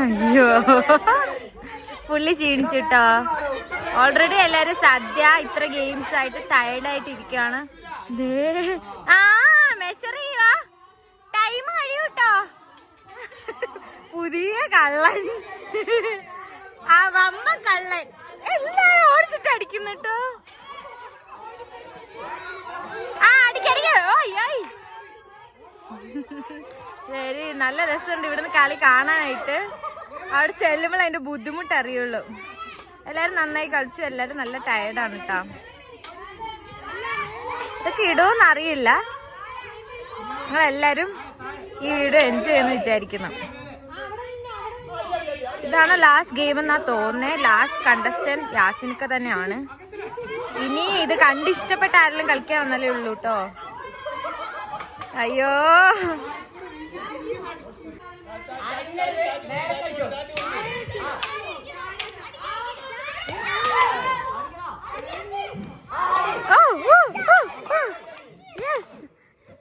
അയ്യോ, പുള്ളി ക്ഷീണിച്ചിട്ടോ. ഓൾറെഡി എല്ലാരും സദ്യ ഇത്ര ഗെയിംസ് ആയിട്ട് ടയർഡായിട്ട് ഇരിക്കുകയാണ്. ആ മെഷർ ചെയ്യുക, ടൈം കഴിയൂട്ടോ. പുതിയ കള്ളൻ, ആ വമ്മ കള്ളൻ, എല്ലാരും ഓടിച്ചിട്ട് അടിക്കുന്നുട്ടോ. ആ അടിക്കടിക്കോ. ശരി, നല്ല രസമുണ്ട് ഇവിടുന്ന് കളി കാണാനായിട്ട്. അവിടെ ചെല്ലുമ്പോൾ അതിന്റെ ബുദ്ധിമുട്ട് അറിയുള്ളൂ. എല്ലാരും നന്നായി കളിച്ചു, എല്ലാരും നല്ല ടയർഡാണ് കേട്ടോ. ഇതൊക്കെ ഇടുമെന്ന് അറിയില്ല. നിങ്ങളെല്ലാരും ഈ വീഡിയോ എൻജോയ് ചെയ്യുമെന്ന് വിചാരിക്കുന്നു. ഇതാണ് ലാസ്റ്റ് ഗെയിം എന്നാ തോന്നുന്നത്. ലാസ്റ്റ് കണ്ടസ്റ്റന്റ് യാസിൻക തന്നെയാണ്. ഇനി ഇത് കണ്ടിഷ്ടപ്പെട്ട ആരെങ്കിലും കളിക്കാൻ വന്നാലേ ഉള്ളൂ കേട്ടോ. അയ്യോ,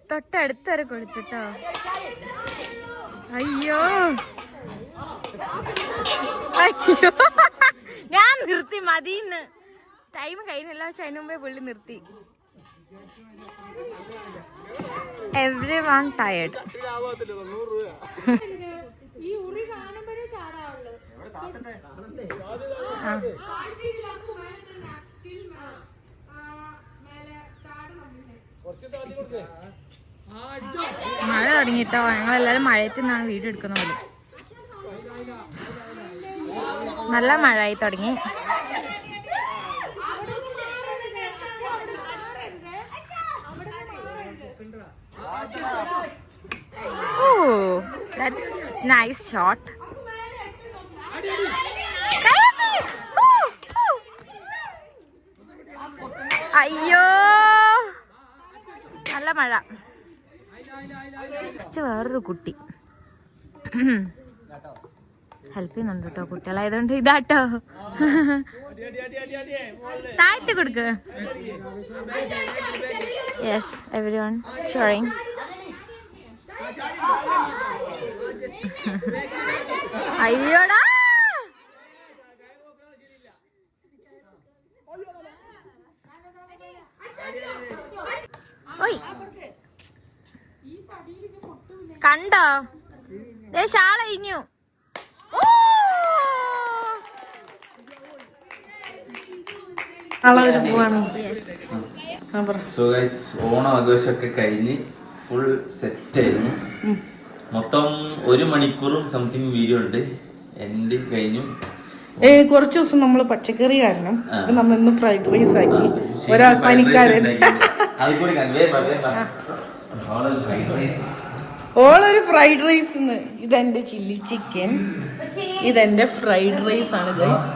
തൊട്ടടുത്ത് വരെ കൊടുത്തിട്ടോ. അയ്യോ അയ്യോ, ഞാൻ നിർത്തി, മതിന്ന്. ടൈം കഴിഞ്ഞല്ല, പക്ഷെ അതിന് മുമ്പേ പുള്ളി നിർത്തി. Everyone tired. മഴ തുടങ്ങിട്ടോ. ഞങ്ങളെല്ലാരും മഴയത്ത് നിന്നാണ് വീഡിയോ എടുക്കുന്ന പോലെ. നല്ല മഴയായി തുടങ്ങി. Oh, that's nice shot. അയ്യോ അയ്യോ നല്ല മഴ. നെക്സ്റ്റ് വേറൊരു കുട്ടി ഹെൽപ്പ് ചെയ്യുന്നുണ്ട് കേട്ടോ, കുട്ടികളായതുകൊണ്ട് ഇതാട്ടോ. താഴ്ത്തി കൊടുക്ക്. Yes everyone shoring. അയ്യോടാ ഓയ് കണ്ടോ ഷാള ഇഞ്ഞു.
സോ ഗൈസ് ഓണം ആഘോഷമൊക്കെ കഴിഞ്ഞ് ഫുൾ സെറ്റ് ആയിരുന്നു. മൊത്തം 1 മണിക്കൂറും സംതിങ് വീഡിയോ ഉണ്ട്. എൻഡ് കഴിഞ്ഞു.
കുറച്ച് ദിവസം നമ്മള് പച്ചക്കറി കാരണം നമ്മ ഇന്ന് ഫ്രൈഡ് റൈസ് ആക്കി. ഒരാൾ പനിക്കാരൻ ഓളൊരു ഫ്രൈഡ് റൈസ്. ഇതെന്റെ ചില്ലി ചിക്കൻ, ഇതെന്റെ ഫ്രൈഡ് റൈസ് ആണ് ഗൈസ്.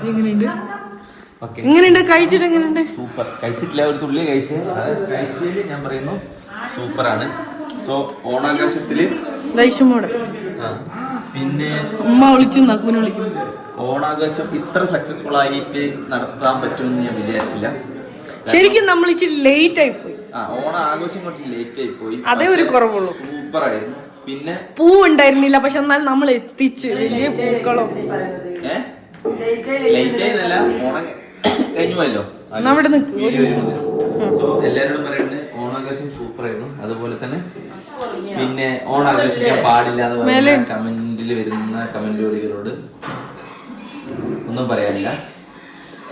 എങ്ങനെയുണ്ട് കഴിച്ചിട്ട്? എങ്ങനെയുണ്ട്?
സൂപ്പർ. കഴിച്ചിട്ടില്ല, ഒരു തുള്ളി കഴിച്ച്. അത് കഴിച്ചതിൽ ഞാൻ പറയുന്നു സൂപ്പറാണ്. സോ ഓണാഘോഷത്തില് പിന്നെ
ഉമ്മ വിളിച്ചു നക്കുവിനെ വിളിക്കുന്നു.
ഓണാഘോഷം ഇത്ര സക്സസ്ഫുൾ ആയിട്ട് നടത്താൻ പറ്റുമെന്ന് ഞാൻ വിചാരിച്ചില്ല.
ശരിക്കും നമ്മൾ ഇച്ചിരി ലേറ്റ് ആയി പോയി.
ഓണാഘോഷം കുറച്ച് ലേറ്റ് ആയി പോയി.
അതേ ഒരു കുറവുള്ളൂ.
സൂപ്പർ ആയിരുന്നു. പിന്നെ
പൂ ഉണ്ടായിരുന്നില്ല, പക്ഷെ എന്നാൽ നമ്മൾ എത്തിച്ച് വലിയ പൂക്കളോ
ലേറ്റ് ആയിരുന്നല്ല, ഓണം കഴിഞ്ഞുവല്ലോ.
അവിടെ നിൽക്കും.
സോ എല്ലാവരോടും പറയുന്നത് ഓണാഘോഷം സൂപ്പർ ആയിരുന്നു. അതുപോലെ തന്നെ പിന്നെ ഓണാഘോഷിക്കാൻ പാടില്ല എന്ന് പറയുന്ന കമന്റിൽ വരുന്ന കമന്റുകളോട് ഒന്നും പറയാനില്ല.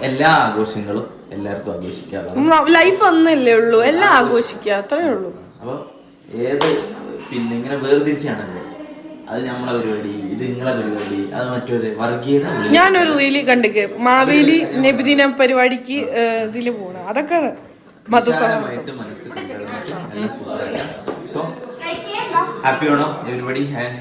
എല്ലാ ആഘോഷങ്ങളും എല്ലാവർക്കും ആഘോഷിക്കാറുള്ളത്.
ലൈഫ് ഒന്നല്ലേ ഉള്ളൂ, എല്ലാം ആഘോഷിക്കുക, അത്രേ ഉള്ളൂ.
അപ്പൊ ഏത് പിന്നെ ഇങ്ങനെ വേർതിരിച്ചാണല്ലോ, അത് നമ്മളെ പരിപാടി, ഇത് നിങ്ങളെ പരിപാടി, അത് മറ്റൊരു വർഗീയത.
ഞാനൊരു റീലി കണ്ടിക്ക്, മാവേലി നബിദിന പരിപാടിക്ക് ഇതില് പോണ, അതൊക്കെ
മനസ്സിലാക്കി. So happy Onam everybody and